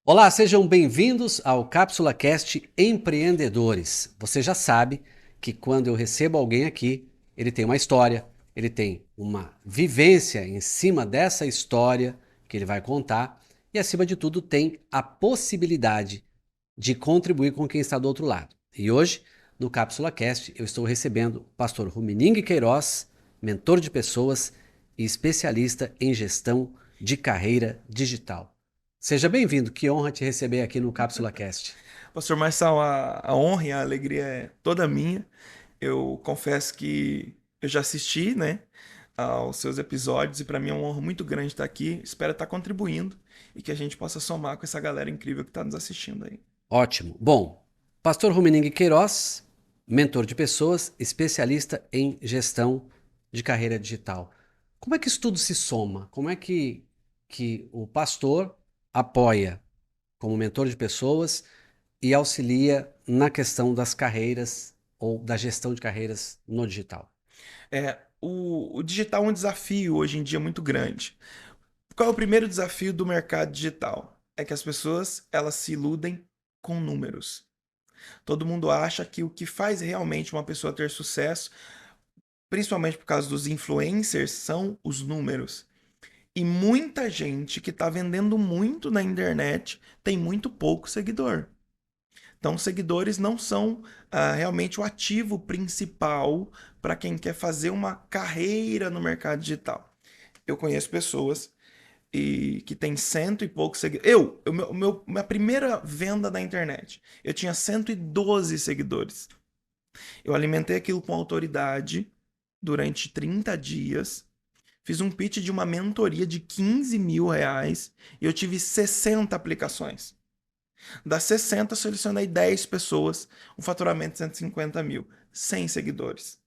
Olá, sejam bem-vindos ao Cápsula Cast Empreendedores. Você já sabe que quando eu recebo alguém aqui, ele tem uma história, ele tem uma vivência em cima dessa história que ele vai contar e, acima de tudo, tem a possibilidade de contribuir com quem está do outro lado. E hoje, no Cápsula Cast, eu estou recebendo o pastor Ruminingue Queiroz, mentor de pessoas e especialista em gestão de carreira digital. Seja bem-vindo, que honra te receber aqui no Cápsula Cast. Pastor Marçal, a honra e a alegria é toda minha. Eu confesso que eu já assisti, né, aos seus episódios e para mim é uma honra muito grande estar aqui. Espero estar contribuindo e que a gente possa somar com essa galera incrível que está nos assistindo aí. Ótimo. Bom, pastor Ruminingue Queiroz, mentor de pessoas, especialista em gestão de carreira digital. Como é que isso tudo se soma? Como é que o pastor apoia como mentor de pessoas e auxilia na questão das carreiras ou da gestão de carreiras no digital? O digital é um desafio hoje em dia muito grande. Qual é o primeiro desafio do mercado digital? É que as pessoas elas se iludem com números. Todo mundo acha que o que faz realmente uma pessoa ter sucesso, principalmente por causa dos influencers, são os números. E muita gente que está vendendo muito na internet tem muito pouco seguidor. Então, seguidores não são realmente o ativo principal para quem quer fazer uma carreira no mercado digital. Eu conheço pessoas que têm cento e poucos seguidores. Minha primeira venda na internet, eu tinha 112 seguidores. Eu alimentei aquilo com autoridade durante 30 dias. Fiz um pitch de uma mentoria de R$ 15.000 e eu tive 60 aplicações. Das 60, selecionei 10 pessoas, um faturamento de 150 mil, 100 seguidores.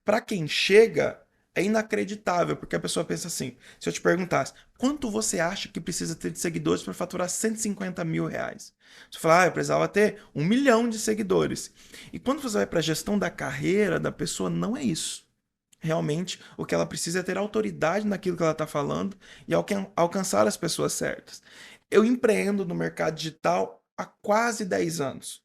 Para quem chega, é inacreditável, porque a pessoa pensa assim: se eu te perguntasse, quanto você acha que precisa ter de seguidores para faturar R$ 150.000? Você fala, eu precisava ter 1 milhão de seguidores. E quando você vai para a gestão da carreira da pessoa, não é isso. Realmente, o que ela precisa é ter autoridade naquilo que ela está falando e alcançar as pessoas certas. Eu empreendo no mercado digital há quase 10 anos.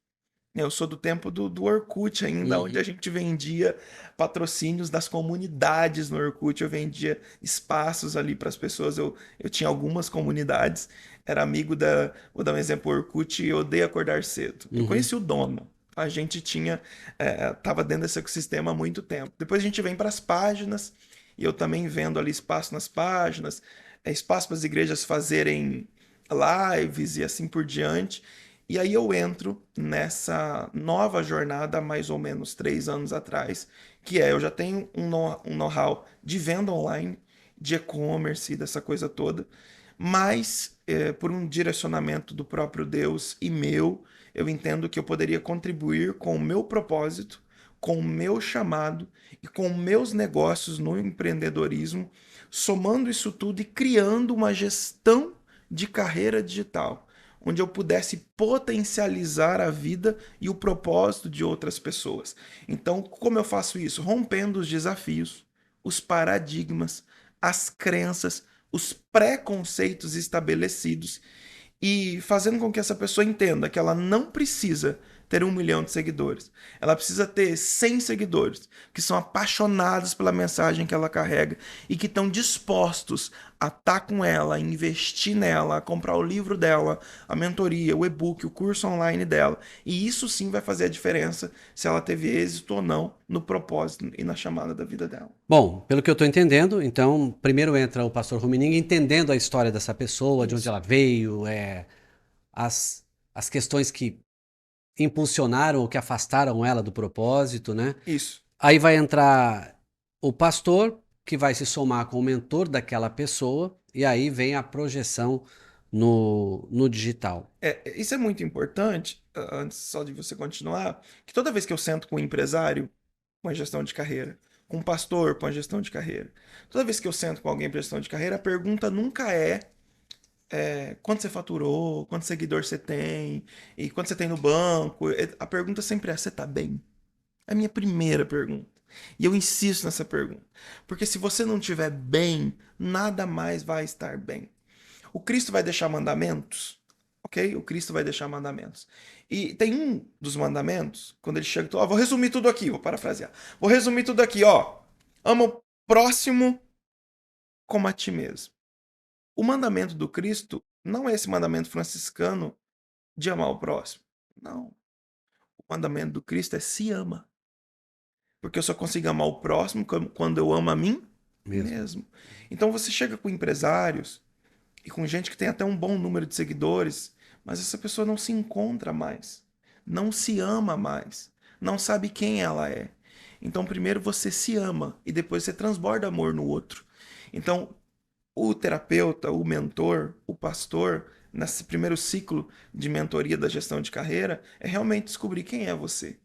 Eu sou do tempo do Orkut ainda, onde a Uhum. gente vendia patrocínios das comunidades no Orkut. Eu vendia espaços ali para as pessoas. Eu tinha algumas comunidades, era amigo da. Vou dar um exemplo: Orkut e Odeio Acordar Cedo. Eu Uhum. conheci o dono. A gente tinha. Tava dentro desse ecossistema há muito tempo. Depois a gente vem para as páginas, e eu também vendo ali espaço nas páginas, espaço para as igrejas fazerem lives e assim por diante. E aí eu entro nessa nova jornada há mais ou menos 3 anos atrás, que eu já tenho um know-how de venda online, de e-commerce, dessa coisa toda, mas por um direcionamento do próprio Deus e meu, eu entendo que eu poderia contribuir com o meu propósito, com o meu chamado e com meus negócios no empreendedorismo, somando isso tudo e criando uma gestão de carreira digital onde eu pudesse potencializar a vida e o propósito de outras pessoas. Então, como eu faço isso? Rompendo os desafios, os paradigmas, as crenças, os preconceitos estabelecidos e fazendo com que essa pessoa entenda que ela não precisa ter 1 milhão de seguidores. Ela precisa ter 100 seguidores que são apaixonados pela mensagem que ela carrega e que estão dispostos a estar com ela, a investir nela, a comprar o livro dela, a mentoria, o e-book, o curso online dela. E isso sim vai fazer a diferença se ela teve êxito ou não no propósito e na chamada da vida dela. Bom, pelo que eu estou entendendo, então, primeiro entra o pastor Ruminingue entendendo a história dessa pessoa, de onde Isso. ela veio, as, as questões que impulsionaram ou que afastaram ela do propósito, né? Isso. Aí vai entrar o pastor, que vai se somar com o mentor daquela pessoa, e aí vem a projeção no digital. Isso é muito importante, antes só de você continuar, que toda vez que eu sento com um empresário, com a gestão de carreira, com um pastor, com a gestão de carreira, toda vez que eu sento com alguém para gestão de carreira, a pergunta nunca quanto você faturou, quanto seguidor você tem, e quanto você tem no banco. A pergunta sempre é: você está bem? É a minha primeira pergunta. E eu insisto nessa pergunta. Porque se você não estiver bem, nada mais vai estar bem. O Cristo vai deixar mandamentos? Ok? O Cristo vai deixar mandamentos. E tem um dos mandamentos, quando ele chega, ó, vou resumir tudo aqui, vou parafrasear. Vou resumir tudo aqui, ó. Ama o próximo como a ti mesmo. O mandamento do Cristo não é esse mandamento franciscano de amar o próximo. Não. O mandamento do Cristo é se ama. Porque eu só consigo amar o próximo quando eu amo a mim mesmo. Então você chega com empresários e com gente que tem até um bom número de seguidores, mas essa pessoa não se encontra mais, não se ama mais, não sabe quem ela é. Então primeiro você se ama e depois você transborda amor no outro. Então o terapeuta, o mentor, o pastor, nesse primeiro ciclo de mentoria da gestão de carreira, é realmente descobrir quem é você.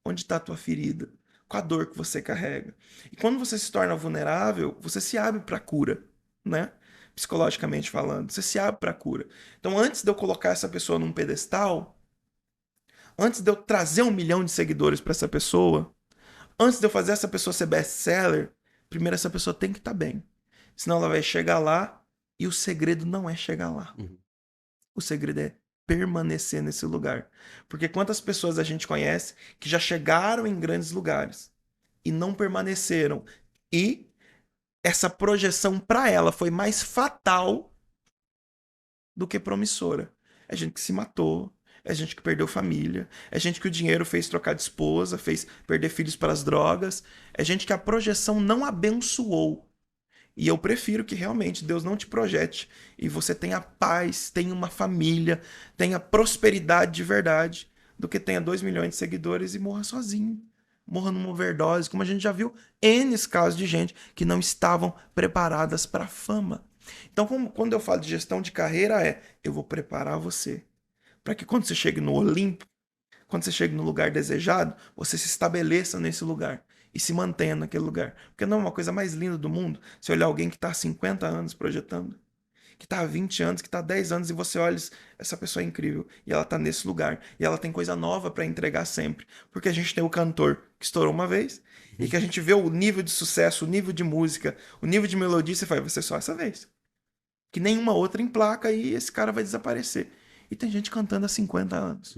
Onde está a tua ferida? Qual a dor que você carrega? E quando você se torna vulnerável, você se abre para a cura, né? Psicologicamente falando, você se abre para a cura. Então, antes de eu colocar essa pessoa num pedestal, antes de eu trazer 1 milhão de seguidores para essa pessoa, antes de eu fazer essa pessoa ser best-seller, primeiro essa pessoa tem que estar bem. Senão ela vai chegar lá e o segredo não é chegar lá. O segredo é permanecer nesse lugar. Porque quantas pessoas a gente conhece que já chegaram em grandes lugares e não permaneceram, e essa projeção para ela foi mais fatal do que promissora. É gente que se matou, é gente que perdeu família, é gente que o dinheiro fez trocar de esposa, fez perder filhos para as drogas, é gente que a projeção não abençoou. E eu prefiro que realmente Deus não te projete e você tenha paz, tenha uma família, tenha prosperidade de verdade, do que tenha 2 milhões de seguidores e morra sozinho. Morra numa overdose, como a gente já viu N casos de gente que não estavam preparadas para a fama. Então, quando eu falo de gestão de carreira, eu vou preparar você para que quando você chegue no Olimpo, quando você chegue no lugar desejado, você se estabeleça nesse lugar e se mantenha naquele lugar. Porque não é uma coisa mais linda do mundo você olhar alguém que está há 50 anos projetando, que está há 20 anos, que está há 10 anos, e você olha, essa pessoa é incrível, e ela está nesse lugar, e ela tem coisa nova para entregar sempre. Porque a gente tem o cantor que estourou uma vez, e que a gente vê o nível de sucesso, o nível de música, o nível de melodia, e você fala, vai ser só essa vez. Que nenhuma outra emplaca e esse cara vai desaparecer. E tem gente cantando há 50 anos.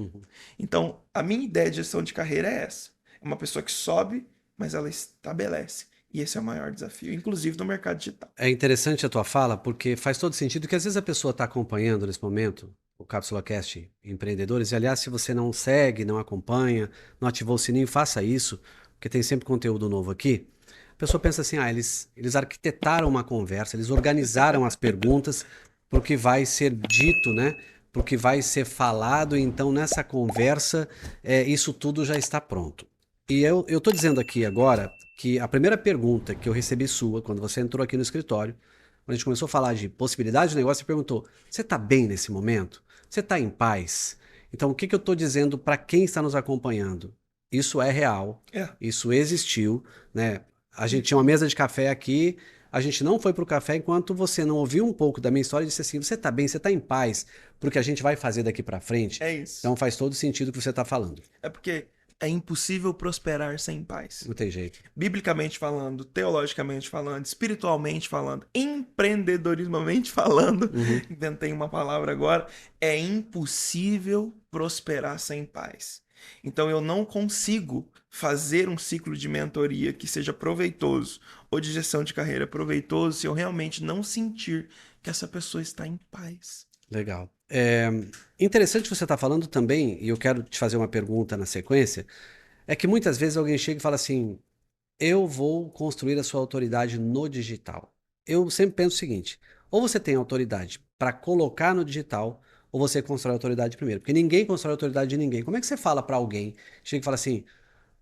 Então, a minha ideia de gestão de carreira é essa. É uma pessoa que sobe, mas ela estabelece. E esse é o maior desafio, inclusive no mercado digital. É interessante a tua fala, porque faz todo sentido que às vezes a pessoa está acompanhando nesse momento o Cápsula Cast Empreendedores, e aliás, se você não segue, não acompanha, não ativou o sininho, faça isso, porque tem sempre conteúdo novo aqui. A pessoa pensa assim, eles arquitetaram uma conversa, eles organizaram as perguntas para o que vai ser dito, né? Para o que vai ser falado, então nessa conversa, isso tudo já está pronto. E eu estou dizendo aqui agora que a primeira pergunta que eu recebi sua, quando você entrou aqui no escritório, quando a gente começou a falar de possibilidade de negócio, você perguntou, você está bem nesse momento? Você está em paz? Então, o que eu estou dizendo para quem está nos acompanhando? Isso é real, isso existiu, né? A gente tinha uma mesa de café aqui, a gente não foi para o café enquanto você não ouviu um pouco da minha história e disse assim, você está bem, você está em paz, porque a gente vai fazer daqui para frente. É isso. Então faz todo sentido o que você está falando. É porque é impossível prosperar sem paz. Não tem jeito. Biblicamente falando, teologicamente falando, espiritualmente falando, empreendedorismamente falando, inventei uma palavra agora, é impossível prosperar sem paz. Então eu não consigo fazer um ciclo de mentoria que seja proveitoso ou de gestão de carreira proveitoso se eu realmente não sentir que essa pessoa está em paz. Legal. Interessante você estar falando também, e eu quero te fazer uma pergunta na sequência, é que muitas vezes alguém chega e fala assim, eu vou construir a sua autoridade no digital. Eu sempre penso o seguinte, ou você tem autoridade para colocar no digital, ou você constrói a autoridade primeiro, porque ninguém constrói a autoridade de ninguém. Como é que você fala para alguém, chega e fala assim,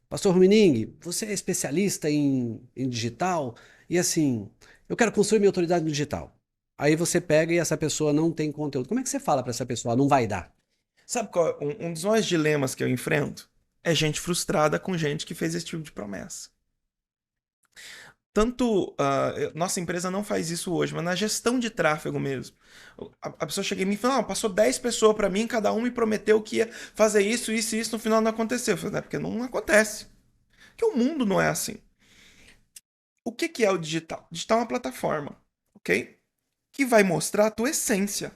Pastor Rumining, você é especialista em digital e assim, eu quero construir minha autoridade no digital. Aí você pega e essa pessoa não tem conteúdo. Como é que você fala para essa pessoa? Não vai dar. Sabe qual é um dos maiores dilemas que eu enfrento? É gente frustrada com gente que fez esse tipo de promessa. Tanto nossa empresa não faz isso hoje, mas na gestão de tráfego mesmo. A pessoa chega em mim e fala, passou 10 pessoas para mim, cada um me prometeu que ia fazer isso, isso e isso, no final não aconteceu. Eu falei, é porque não acontece. Porque o mundo não é assim. O que é o digital? O digital é uma plataforma, ok? que vai mostrar a tua essência.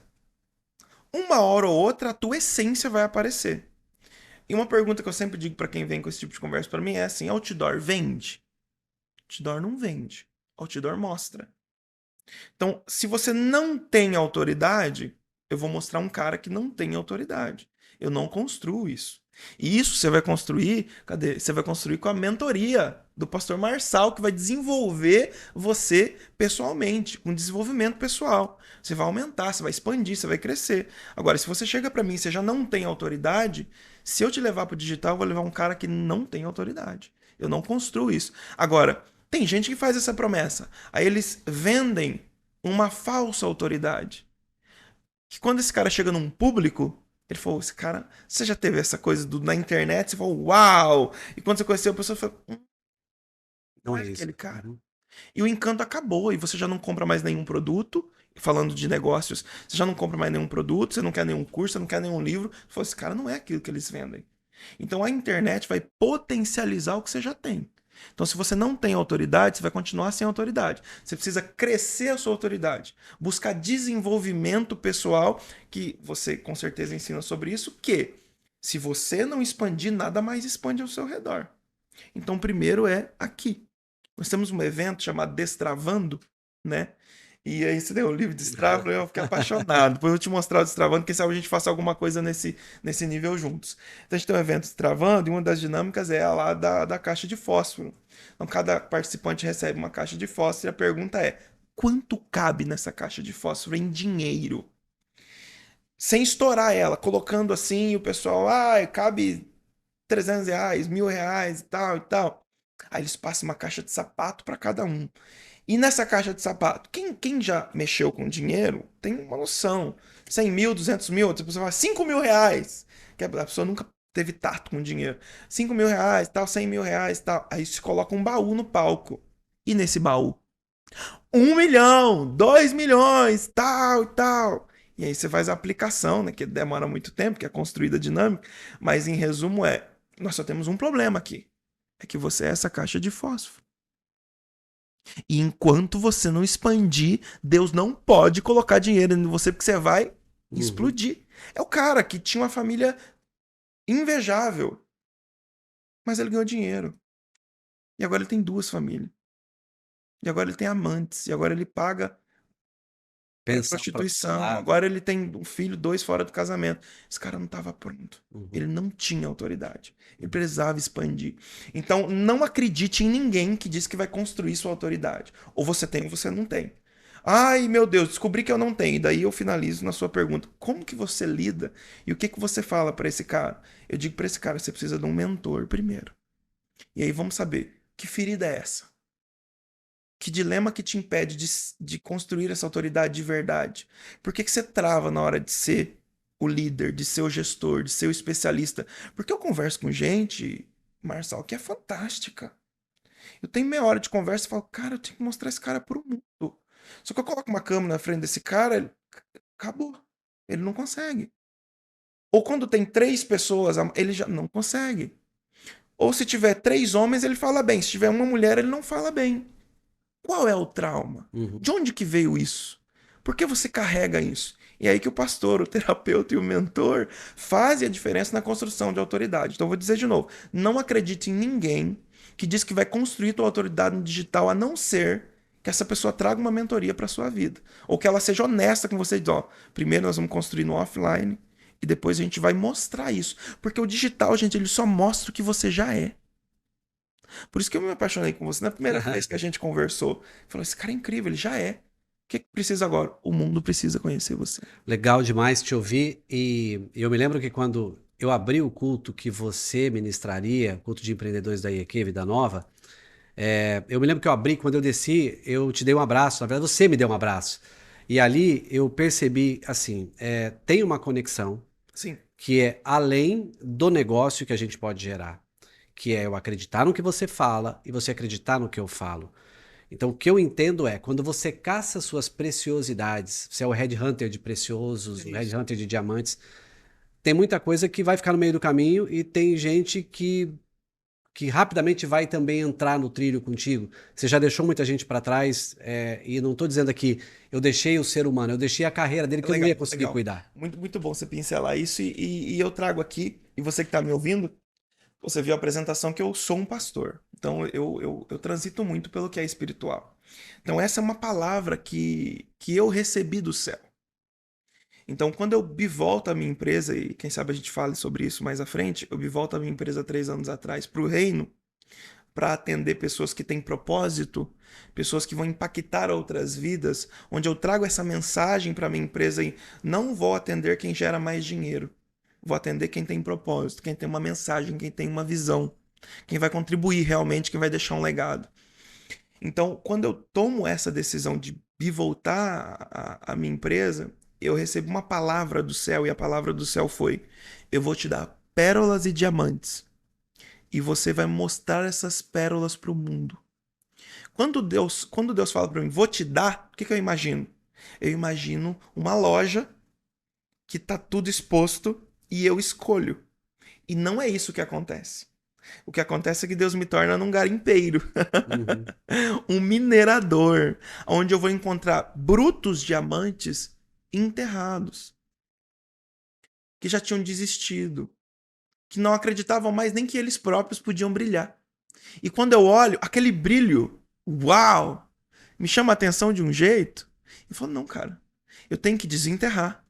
Uma hora ou outra, a tua essência vai aparecer. E uma pergunta que eu sempre digo para quem vem com esse tipo de conversa para mim é assim: outdoor vende? Outdoor não vende. Outdoor mostra. Então, se você não tem autoridade, eu vou mostrar um cara que não tem autoridade. Eu não construo isso. E isso você vai construir, cadê? Você vai construir com a mentoria do pastor Marçal, que vai desenvolver você pessoalmente, com desenvolvimento pessoal. Você vai aumentar, você vai expandir, você vai crescer. Agora, se você chega para mim e você já não tem autoridade, se eu te levar para o digital, eu vou levar um cara que não tem autoridade. Eu não construo isso. Agora, tem gente que faz essa promessa. Aí eles vendem uma falsa autoridade. Que quando esse cara chega num público, ele falou: esse cara, você já teve essa coisa na internet? Você falou, uau! E quando você conheceu a pessoa, falou: não Não é é isso. aquele cara. Uhum. E o encanto acabou, e você já não compra mais nenhum produto. Falando de negócios, você já não compra mais nenhum produto, você não quer nenhum curso, você não quer nenhum livro. Você falou: esse cara não é aquilo que eles vendem. Então a internet vai potencializar o que você já tem. Então, se você não tem autoridade, você vai continuar sem autoridade. Você precisa crescer a sua autoridade, buscar desenvolvimento pessoal, que você com certeza ensina sobre isso, que se você não expandir, nada mais expande ao seu redor. Então, primeiro é aqui. Nós temos um evento chamado Destravando, né? E aí você deu o livro Destrava, eu fiquei apaixonado. Depois eu vou te mostrar o Destravando, quem sabe a gente faça alguma coisa nesse nível juntos. Então a gente tem um evento Destravando e uma das dinâmicas é a lá da caixa de fósforo. Então cada participante recebe uma caixa de fósforo e a pergunta é: quanto cabe nessa caixa de fósforo em dinheiro? Sem estourar ela, colocando assim, o pessoal, cabe R$ 300, R$ 1.000 e tal e tal. Aí eles passam uma caixa de sapato para cada um. E nessa caixa de sapato, quem já mexeu com dinheiro tem uma noção. 100 mil, 200 mil, outra pessoa fala R$ 5.000. Que a pessoa nunca teve tato com dinheiro. R$ 5.000, tal, R$ 100.000, tal. Aí se coloca um baú no palco. E nesse baú, 1 milhão, 2 milhões, tal e tal. E aí você faz a aplicação, né, que demora muito tempo, que é construída a dinâmica. Mas em resumo nós só temos um problema aqui. É que você é essa caixa de fósforo. E enquanto você não expandir, Deus não pode colocar dinheiro em você porque você vai Uhum. explodir. É o cara que tinha uma família invejável, mas ele ganhou dinheiro. E agora ele tem duas famílias. E agora ele tem amantes. E agora ele paga Pensão prostituição. parcelada. Agora ele tem um filho, dois fora do casamento. Esse cara não estava pronto. Uhum. Ele não tinha autoridade. Ele precisava expandir. Então, não acredite em ninguém que diz que vai construir sua autoridade. Ou você tem ou você não tem. Ai, meu Deus, descobri que eu não tenho. E daí eu finalizo na sua pergunta. Como que você lida? E o que que você fala para esse cara? Eu digo para esse cara, você precisa de um mentor primeiro. E aí vamos saber, que ferida é essa? Que dilema que te impede de construir essa autoridade de verdade? Por que você trava na hora de ser o líder, de ser o gestor, de ser o especialista? Porque eu converso com gente, Marçal, que é fantástica. Eu tenho meia hora de conversa e falo, cara, eu tenho que mostrar esse cara pro mundo. Só que eu coloco uma câmera na frente desse cara, acabou. Ele não consegue. Ou quando tem três pessoas, ele já não consegue. Ou se tiver três homens, ele fala bem. Se tiver uma mulher, ele não fala bem. Qual é o trauma? Uhum. De onde que veio isso? Por que você carrega isso? E é aí que o pastor, o terapeuta e o mentor fazem a diferença na construção de autoridade. Então eu vou dizer de novo, não acredite em ninguém que diz que vai construir tua autoridade no digital, a não ser que essa pessoa traga uma mentoria para sua vida, ou que ela seja honesta com você, diz, ó, primeiro nós vamos construir no offline e depois a gente vai mostrar isso, porque o digital, gente, ele só mostra o que você já é. Por isso que eu me apaixonei com você na primeira vez que a gente conversou. Falou, esse cara é incrível, ele já é. O que precisa agora? O mundo precisa conhecer você. Legal demais te ouvir. E eu me lembro que quando eu abri o culto que você ministraria, o culto de empreendedores da IEQ, Vida Nova, eu me lembro que eu abri, quando eu desci, eu te dei um abraço. Na verdade, você me deu um abraço. E ali eu percebi, assim, tem uma conexão Sim, que é além do negócio que a gente pode gerar, que é eu acreditar no que você fala e você acreditar no que eu falo. Então, o que eu entendo é, quando você caça suas preciosidades, você é o headhunter de preciosos, é o isso. headhunter de diamantes, tem muita coisa que vai ficar no meio do caminho e tem gente que que rapidamente vai também entrar no trilho contigo? Você já deixou muita gente para trás, e não estou dizendo aqui, eu deixei o ser humano, eu deixei a carreira dele que eu não Legal, ia conseguir legal. cuidar. Muito, muito bom você pincelar isso e eu trago aqui, e você que está me ouvindo, você viu a apresentação que eu sou um pastor. Então eu transito muito pelo que é espiritual. Então essa é uma palavra que eu recebi do céu. Então quando eu bivolto a minha empresa, e quem sabe a gente fale sobre isso mais à frente, eu bivolto a minha empresa 3 anos atrás para o reino, para atender pessoas que têm propósito, pessoas que vão impactar outras vidas, onde eu trago essa mensagem para minha empresa e não vou atender quem gera mais dinheiro. Vou atender quem tem propósito, quem tem uma mensagem, quem tem uma visão, quem vai contribuir realmente, quem vai deixar um legado. Então, quando eu tomo essa decisão de bivoltar a minha empresa, eu recebo uma palavra do céu e a palavra do céu foi: eu vou te dar pérolas e diamantes e você vai mostrar essas pérolas para o mundo. Quando Deus fala para mim, vou te dar, o que eu imagino? Eu imagino uma loja que tá tudo exposto e eu escolho. E não é isso que acontece. O que acontece é que Deus me torna um garimpeiro, Uhum. um minerador, onde eu vou encontrar brutos diamantes enterrados, que já tinham desistido, que não acreditavam mais nem que eles próprios podiam brilhar. E quando eu olho, aquele brilho, uau, me chama a atenção de um jeito. Eu falo, não, cara, eu tenho que desenterrar,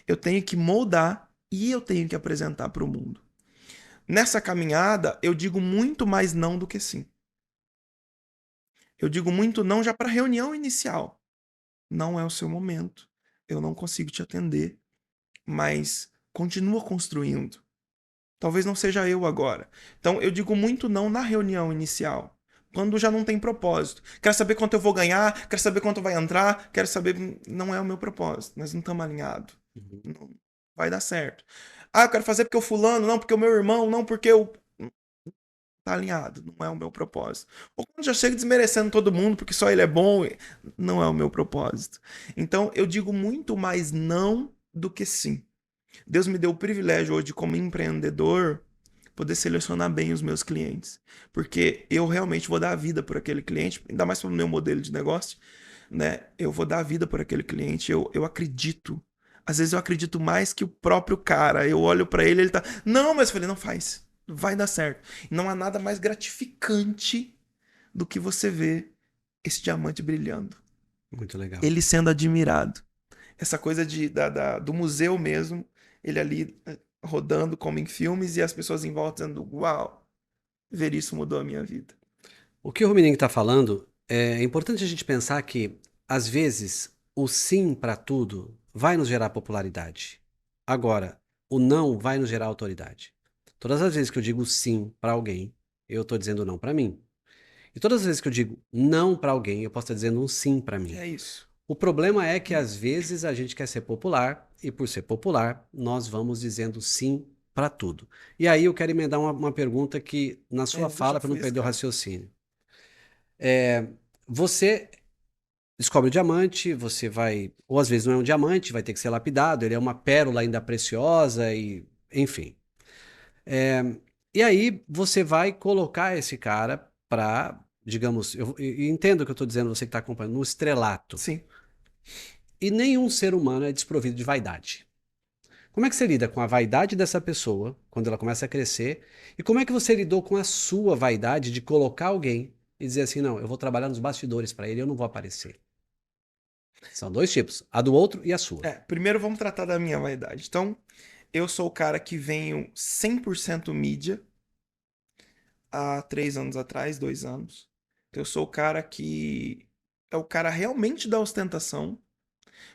eu tenho que moldar e eu tenho que apresentar para o mundo. Nessa caminhada, eu digo muito mais não do que sim. Eu digo muito não já para a reunião inicial. Não é o seu momento. Eu não consigo te atender, mas continua construindo. Talvez não seja eu agora. Então eu digo muito não na reunião inicial. Quando já não tem propósito. Quero saber quanto eu vou ganhar, quero saber quanto vai entrar, quero saber. Não é o meu propósito. Nós não estamos alinhados. Uhum. Não vai dar certo. Ah, eu quero fazer porque o fulano, não porque o meu irmão, não porque eu. Tá alinhado, não é o meu propósito. Ou quando já chega desmerecendo todo mundo porque só ele é bom, não é o meu propósito. Então eu digo muito mais não do que sim. Deus me deu o privilégio hoje, como empreendedor, poder selecionar bem os meus clientes. Porque eu realmente vou dar a vida por aquele cliente, ainda mais pelo meu modelo de negócio, né? Eu vou dar a vida por aquele cliente, eu acredito. Às vezes eu acredito mais que o próprio cara. Eu olho pra ele, ele tá, não, mas eu falei, não faz. Vai dar certo. Não há nada mais gratificante do que você ver esse diamante brilhando. Muito legal. Ele sendo admirado. Essa coisa do museu mesmo, ele ali rodando como em filmes e as pessoas em volta dizendo, uau, ver isso mudou a minha vida. O que o Rumining está falando, é importante a gente pensar que, às vezes, o sim para tudo vai nos gerar popularidade. Agora, o não vai nos gerar autoridade. Todas as vezes que eu digo sim para alguém, eu estou dizendo não para mim. E todas as vezes que eu digo não para alguém, eu posso estar dizendo um sim para mim. É isso. O problema é que às vezes a gente quer ser popular e por ser popular, nós vamos dizendo sim para tudo. E aí eu quero emendar uma pergunta que na sua Eu já fala, para não fui esse perder o cara. raciocínio. Você descobre o diamante, você vai, ou às vezes não é um diamante, vai ter que ser lapidado, ele é uma pérola ainda preciosa e, enfim. É, e aí você vai colocar esse cara para, digamos, eu entendo o que eu estou dizendo, você que está acompanhando, no estrelato. Sim. E nenhum ser humano é desprovido de vaidade. Como é que você lida com a vaidade dessa pessoa quando ela começa a crescer? E como é que você lidou com a sua vaidade de colocar alguém e dizer assim, não, eu vou trabalhar nos bastidores para ele, eu não vou aparecer? São dois tipos, a do outro e a sua. Primeiro vamos tratar da minha vaidade. Então, eu sou o cara que venho 100% mídia há 3 anos atrás, 2 anos. Eu sou o cara que é o cara realmente da ostentação,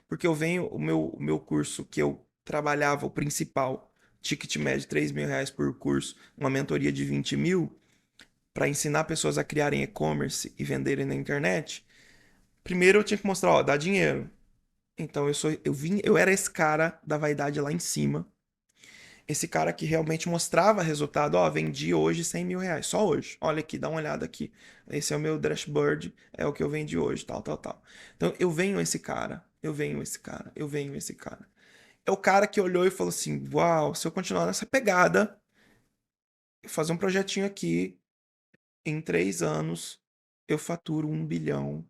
porque eu venho, o meu curso que eu trabalhava, o principal, ticket médio R$ 3.000 por curso, uma mentoria de 20 mil, para ensinar pessoas a criarem e-commerce e venderem na internet. Primeiro eu tinha que mostrar, ó, dá dinheiro. Então eu era esse cara da vaidade lá em cima. Esse cara que realmente mostrava resultado, ó, vendi hoje R$ 100.000, só hoje. Olha aqui, dá uma olhada aqui. Esse é o meu dashboard, é o que eu vendi hoje, tal, tal, tal. Então eu venho esse cara, eu venho esse cara, eu venho esse cara. É o cara que olhou e falou assim: uau, se eu continuar nessa pegada, eu vou fazer um projetinho aqui, em 3 anos eu faturo 1 bilhão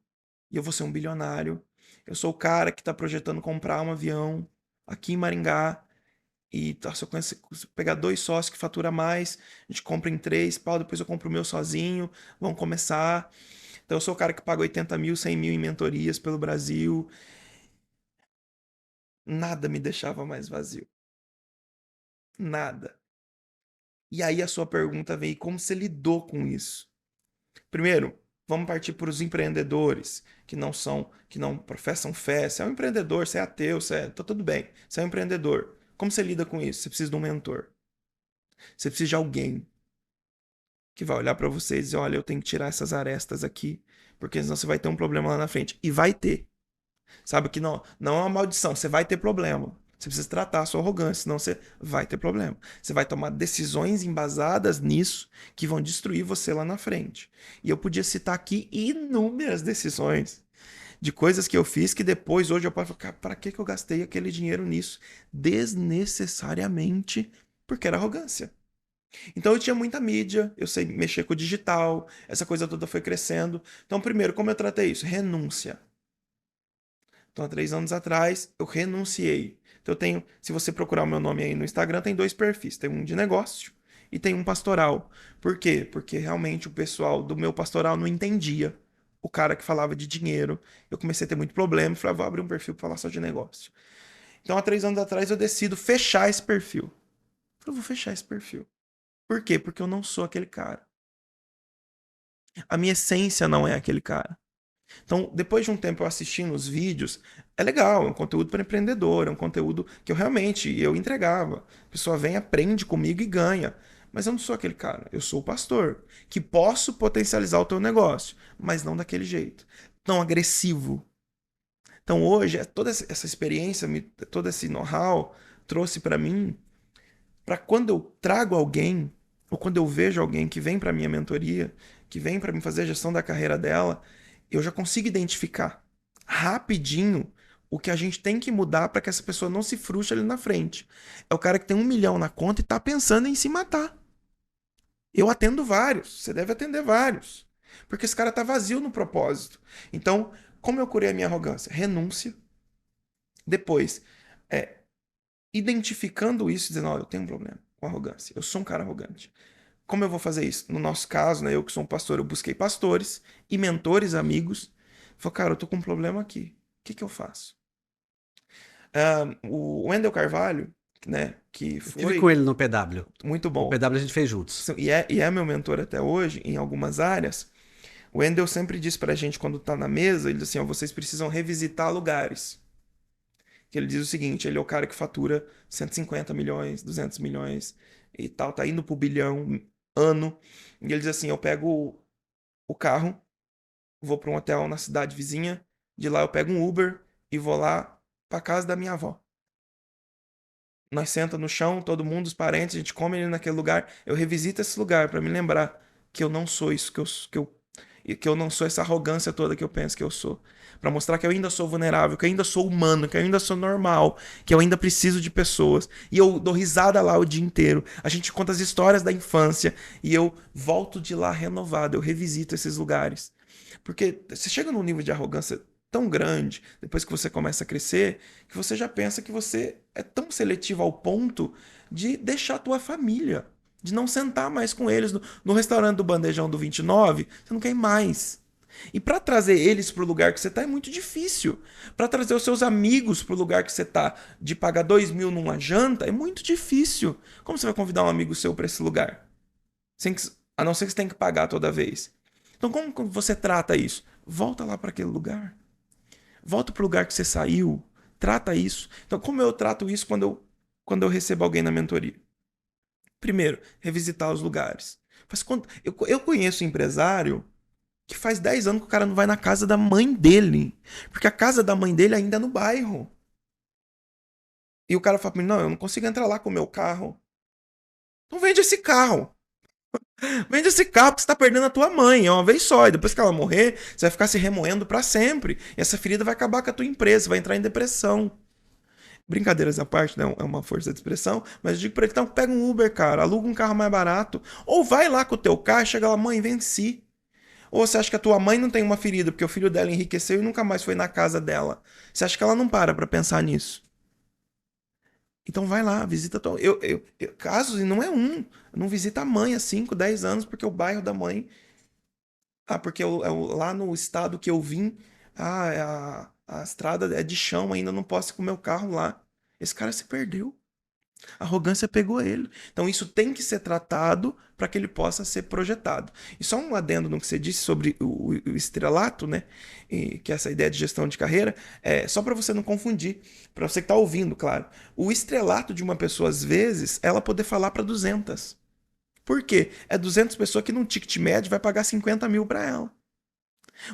e eu vou ser um bilionário. Eu sou o cara que está projetando comprar um avião aqui em Maringá e tá, se eu pegar 2 sócios que fatura mais, a gente compra em 3, pau, depois eu compro o meu sozinho, vamos começar. Então eu sou o cara que paga 80 mil, 100 mil em mentorias pelo Brasil. Nada me deixava mais vazio. Nada. E aí a sua pergunta veio, como você lidou com isso? Primeiro, vamos partir para os empreendedores que não professam fé. Você é um empreendedor, você é ateu, tá tudo bem. Você é um empreendedor. Como você lida com isso? Você precisa de um mentor. Você precisa de alguém que vai olhar para você e dizer, olha, eu tenho que tirar essas arestas aqui, porque senão você vai ter um problema lá na frente. E vai ter. Sabe que não é uma maldição, você vai ter problema. Você precisa tratar a sua arrogância, senão você vai ter problema. Você vai tomar decisões embasadas nisso que vão destruir você lá na frente. E eu podia citar aqui inúmeras decisões de coisas que eu fiz que depois, hoje eu posso falar, cara, para que eu gastei aquele dinheiro nisso? Desnecessariamente, porque era arrogância. Então eu tinha muita mídia, eu sei mexer com o digital, essa coisa toda foi crescendo. Então, primeiro, como eu tratei isso? Renúncia. Então, há 3 anos atrás, eu renunciei. Então, eu tenho, se você procurar o meu nome aí no Instagram, tem 2 perfis. Tem um de negócio e tem um pastoral. Por quê? Porque realmente o pessoal do meu pastoral não entendia o cara que falava de dinheiro. Eu comecei a ter muito problema. Falei, vou abrir um perfil para falar só de negócio. Então, há 3 anos atrás, eu decido fechar esse perfil. Eu vou fechar esse perfil. Por quê? Porque eu não sou aquele cara. A minha essência não é aquele cara. Então, depois de um tempo eu assistindo os vídeos, é legal, é um conteúdo para empreendedor, é um conteúdo que eu entregava. A pessoa vem, aprende comigo e ganha. Mas eu não sou aquele cara, eu sou o pastor, que posso potencializar o teu negócio, mas não daquele jeito, tão agressivo. Então hoje, toda essa experiência, todo esse know-how trouxe para mim, para quando eu trago alguém, ou quando eu vejo alguém que vem para minha mentoria, que vem para me fazer a gestão da carreira dela, eu já consigo identificar rapidinho o que a gente tem que mudar para que essa pessoa não se frustre ali na frente. É o cara que tem 1 milhão na conta e tá pensando em se matar. Eu atendo vários, você deve atender vários. Porque esse cara tá vazio no propósito. Então, como eu curei a minha arrogância? Renúncia. Depois, é, identificando isso, dizendo, ó, eu tenho um problema com arrogância. Eu sou um cara arrogante. Como eu vou fazer isso? No nosso caso, né, eu que sou um pastor, eu busquei pastores e mentores, amigos. Falei, cara, eu tô com um problema aqui. O que que eu faço? O Wendel Carvalho, né, que Eu tive com foi ele no PW. muito O bom, PW a gente fez juntos. e é meu mentor até hoje, em algumas áreas, o Wendel sempre diz pra gente, quando tá na mesa, ele diz assim, ó, vocês precisam revisitar lugares. Que ele diz o seguinte, ele é o cara que fatura 150 milhões, 200 milhões e tal, tá indo pro bilhão ano. E ele diz assim, eu pego o carro, vou para um hotel na cidade vizinha, de lá eu pego um Uber e vou lá pra casa da minha avó. Nós senta no chão, todo mundo, os parentes, a gente come ali naquele lugar. Eu revisito esse lugar para me lembrar que eu não sou isso que eu não sou essa arrogância toda que eu penso que eu sou. Para mostrar que eu ainda sou vulnerável, que eu ainda sou humano, que eu ainda sou normal, que eu ainda preciso de pessoas. E eu dou risada lá o dia inteiro. A gente conta as histórias da infância e eu volto de lá renovado, eu revisito esses lugares. Porque você chega num nível de arrogância tão grande, depois que você começa a crescer, que você já pensa que você é tão seletivo ao ponto de deixar a tua família, de não sentar mais com eles no restaurante do Bandejão do 29, você não quer ir mais. E para trazer eles para o lugar que você tá é muito difícil. Para trazer os seus amigos para o lugar que você tá, de pagar 2 mil numa janta, é muito difícil. Como você vai convidar um amigo seu para esse lugar? A não ser que você tenha que pagar toda vez. Então, como você trata isso? Volta lá para aquele lugar. Volta para o lugar que você saiu. Trata isso. Então, como eu trato isso quando eu recebo alguém na mentoria? Primeiro, revisitar os lugares. Eu conheço um empresário que faz 10 anos que o cara não vai na casa da mãe dele. Porque a casa da mãe dele ainda é no bairro. E o cara fala pra mim, não, eu não consigo entrar lá com o meu carro. Então vende esse carro. Vende esse carro porque você tá perdendo a tua mãe. É uma vez só. E depois que ela morrer, você vai ficar se remoendo pra sempre. E essa ferida vai acabar com a tua empresa. Você vai entrar em depressão. Brincadeiras à parte, né? É uma força de expressão, mas eu digo pra ele, então pega um Uber, cara, aluga um carro mais barato, ou vai lá com o teu carro e chega lá, mãe, vence. Ou você acha que a tua mãe não tem uma ferida porque o filho dela enriqueceu e nunca mais foi na casa dela? Você acha que ela não para pra pensar nisso? Então vai lá, visita a tua. Casos, e não é um. Não visita a mãe há 5, 10 anos, porque o bairro da mãe. Ah, porque lá no estado que eu vim, a estrada é de chão, ainda não posso ir com o meu carro lá. Esse cara se perdeu. A arrogância pegou ele. Então isso tem que ser tratado para que ele possa ser projetado. E só um adendo no que você disse sobre o estrelato, né? Que é essa ideia de gestão de carreira, só para você não confundir, para você que está ouvindo, claro. O estrelato de uma pessoa, às vezes, ela poder falar para 200. Por quê? É 200 pessoas que num ticket médio vai pagar 50 mil para ela.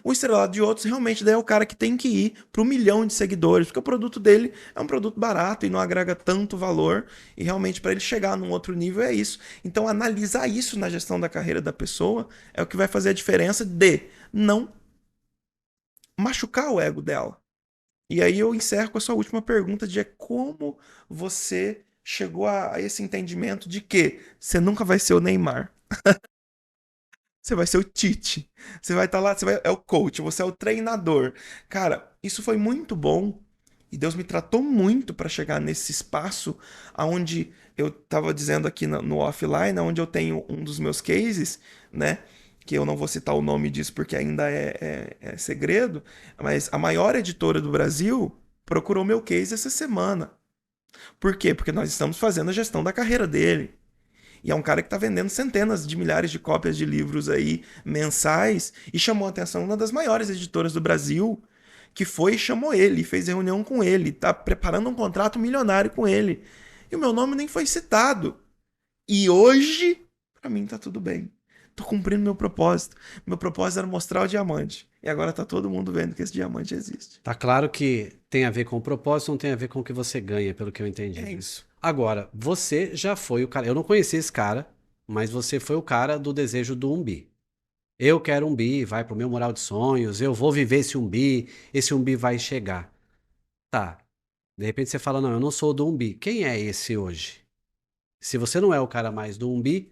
O estrelado de outros realmente daí é o cara que tem que ir para 1 milhão de seguidores, porque o produto dele é um produto barato e não agrega tanto valor, e realmente para ele chegar num outro nível é isso. Então analisar isso na gestão da carreira da pessoa é o que vai fazer a diferença de não machucar o ego dela. E aí eu encerro com a sua última pergunta de como você chegou a esse entendimento de que você nunca vai ser o Neymar. Você vai ser o Tite. Você vai estar lá, é o coach, você é o treinador. Cara, isso foi muito bom. E Deus me tratou muito para chegar nesse espaço aonde eu estava dizendo aqui no offline, onde eu tenho um dos meus cases, né? Que eu não vou citar o nome disso porque ainda é segredo, mas a maior editora do Brasil procurou meu case essa semana. Por quê? Porque nós estamos fazendo a gestão da carreira dele. E é um cara que está vendendo centenas de milhares de cópias de livros aí mensais e chamou a atenção uma das maiores editoras do Brasil, que foi e chamou ele, fez reunião com ele, está preparando um contrato milionário com ele. E o meu nome nem foi citado. E hoje, para mim tá tudo bem. Tô cumprindo meu propósito. Meu propósito era mostrar o diamante. E agora tá todo mundo vendo que esse diamante existe. Tá claro que tem a ver com o propósito, não tem a ver com o que você ganha, pelo que eu entendi, É né? isso. Agora, você já foi o cara. Eu não conheci esse cara, mas você foi o cara do desejo do umbi. Eu quero um bi, vai pro meu mural de sonhos, eu vou viver esse umbi vai chegar. Tá. De repente você fala, não, eu não sou do umbi. Quem é esse hoje? Se você não é o cara mais do umbi,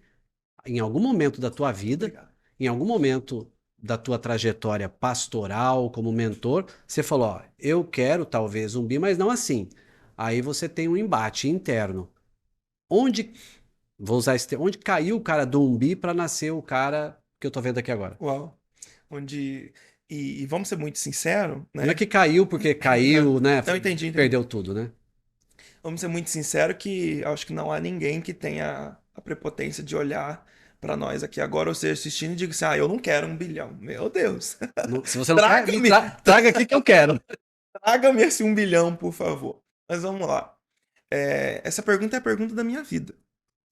em algum momento da tua vida, Obrigado. em algum momento da tua trajetória pastoral como mentor, você falou, ó, eu quero talvez um bi, mas não assim. Aí você tem um embate interno. Onde, vou usar esse termo, onde caiu o cara do umbi para nascer o cara que eu tô vendo aqui agora? Uau. Onde. E vamos ser muito sinceros, Não é né? que caiu porque caiu, né? Não, entendi, entendi. Perdeu tudo, né? Vamos ser muito sinceros que acho que não há ninguém que tenha a prepotência de olhar pra nós aqui agora, ou seja, assistindo e diga assim, eu não quero 1 bilhão. Meu Deus. Se você não quer, Traga-me, traga aqui que eu quero. traga-me esse 1 bilhão, por favor. Mas vamos lá. Essa pergunta é a pergunta da minha vida.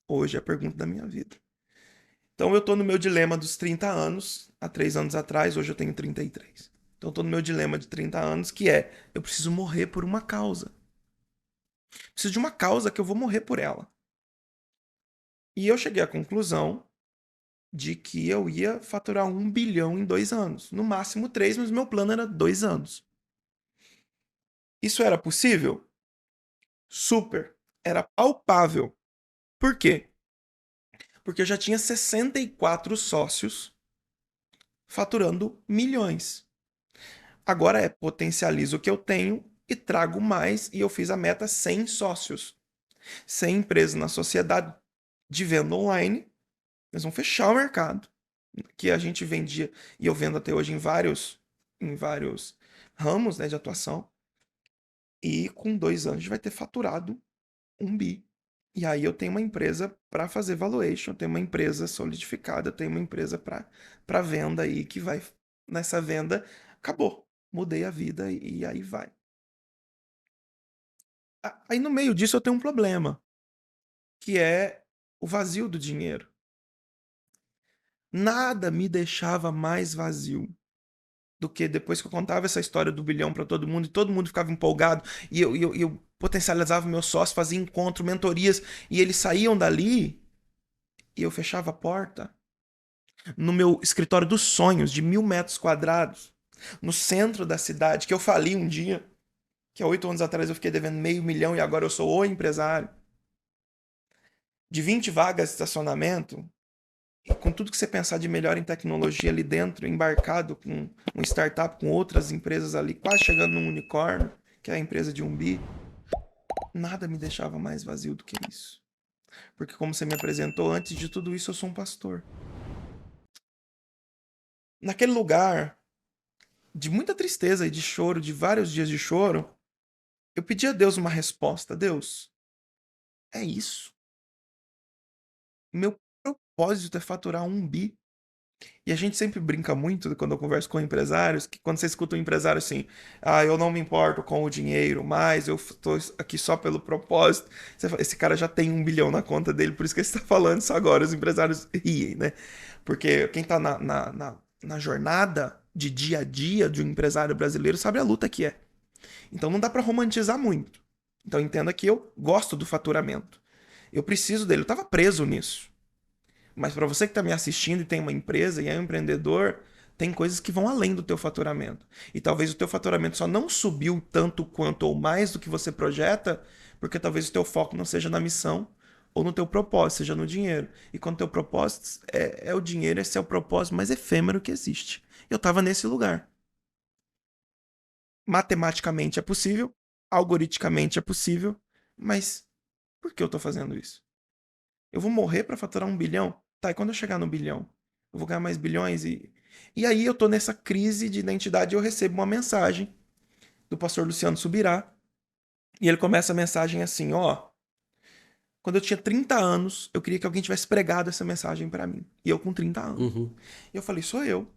Hoje é a pergunta da minha vida. Então eu tô no meu dilema dos 30 anos, há 3 anos atrás, hoje eu tenho 33. Então eu tô no meu dilema de 30 anos, que eu preciso morrer por uma causa. Preciso de uma causa que eu vou morrer por ela. E eu cheguei à conclusão de que eu ia faturar 1 bilhão em 2 anos. No máximo 3, mas meu plano era 2 anos. Isso era possível? Super. Era palpável. Por quê? Porque eu já tinha 64 sócios faturando milhões. Agora potencializo o que eu tenho e trago mais, e eu fiz a meta 100 sócios. 100 empresas na sociedade de venda online. Eles vão fechar o mercado que a gente vendia e eu vendo até hoje em vários ramos, né, de atuação. E com 2 anos a gente vai ter faturado 1 bi. E aí eu tenho uma empresa para fazer valuation, eu tenho uma empresa solidificada, eu tenho uma empresa para venda aí que vai nessa venda acabou, mudei a vida e aí vai. Aí no meio disso eu tenho um problema, que é o vazio do dinheiro. Nada me deixava mais vazio do que depois que eu contava essa história do bilhão para todo mundo e todo mundo ficava empolgado e eu potencializava meus sócios, fazia encontro, mentorias e eles saíam dali e eu fechava a porta no meu escritório dos sonhos de 1.000 metros quadrados no centro da cidade que eu fali um dia, que há 8 anos atrás eu fiquei devendo $500 mil e agora eu sou o empresário. De 20 vagas de estacionamento, e com tudo que você pensar de melhor em tecnologia ali dentro, embarcado com um startup, com outras empresas ali, quase chegando num unicórnio, que é a empresa de 1 bi, nada me deixava mais vazio do que isso. Porque como você me apresentou, antes de tudo isso eu sou um pastor. Naquele lugar de muita tristeza e de choro, de vários dias de choro, eu pedi a Deus uma resposta. Deus, é isso. Meu propósito é faturar 1 bi. E a gente sempre brinca muito quando eu converso com empresários, que quando você escuta um empresário assim, eu não me importo com o dinheiro, mas eu estou aqui só pelo propósito. Você fala, esse cara já tem 1 bilhão na conta dele, por isso que ele está falando isso agora. Os empresários riem, né? Porque quem está na jornada de dia a dia de um empresário brasileiro sabe a luta que é. Então não dá para romantizar muito. Então entenda que eu gosto do faturamento. Eu preciso dele, eu estava preso nisso. Mas para você que está me assistindo e tem uma empresa e é um empreendedor, tem coisas que vão além do teu faturamento. E talvez o teu faturamento só não subiu tanto quanto ou mais do que você projeta, porque talvez o teu foco não seja na missão ou no teu propósito, seja no dinheiro. E quando o teu propósito é o dinheiro, esse é o propósito mais efêmero que existe. Eu estava nesse lugar. Matematicamente é possível, algoritmicamente é possível, mas por que eu estou fazendo isso? Eu vou morrer para faturar 1 bilhão? Tá, e quando eu chegar no bilhão? Eu vou ganhar mais bilhões? E aí eu tô nessa crise de identidade e eu recebo uma mensagem do pastor Luciano Subirá. E ele começa a mensagem assim, quando eu tinha 30 anos, eu queria que alguém tivesse pregado essa mensagem para mim. E eu com 30 anos. Uhum. E eu falei, sou eu.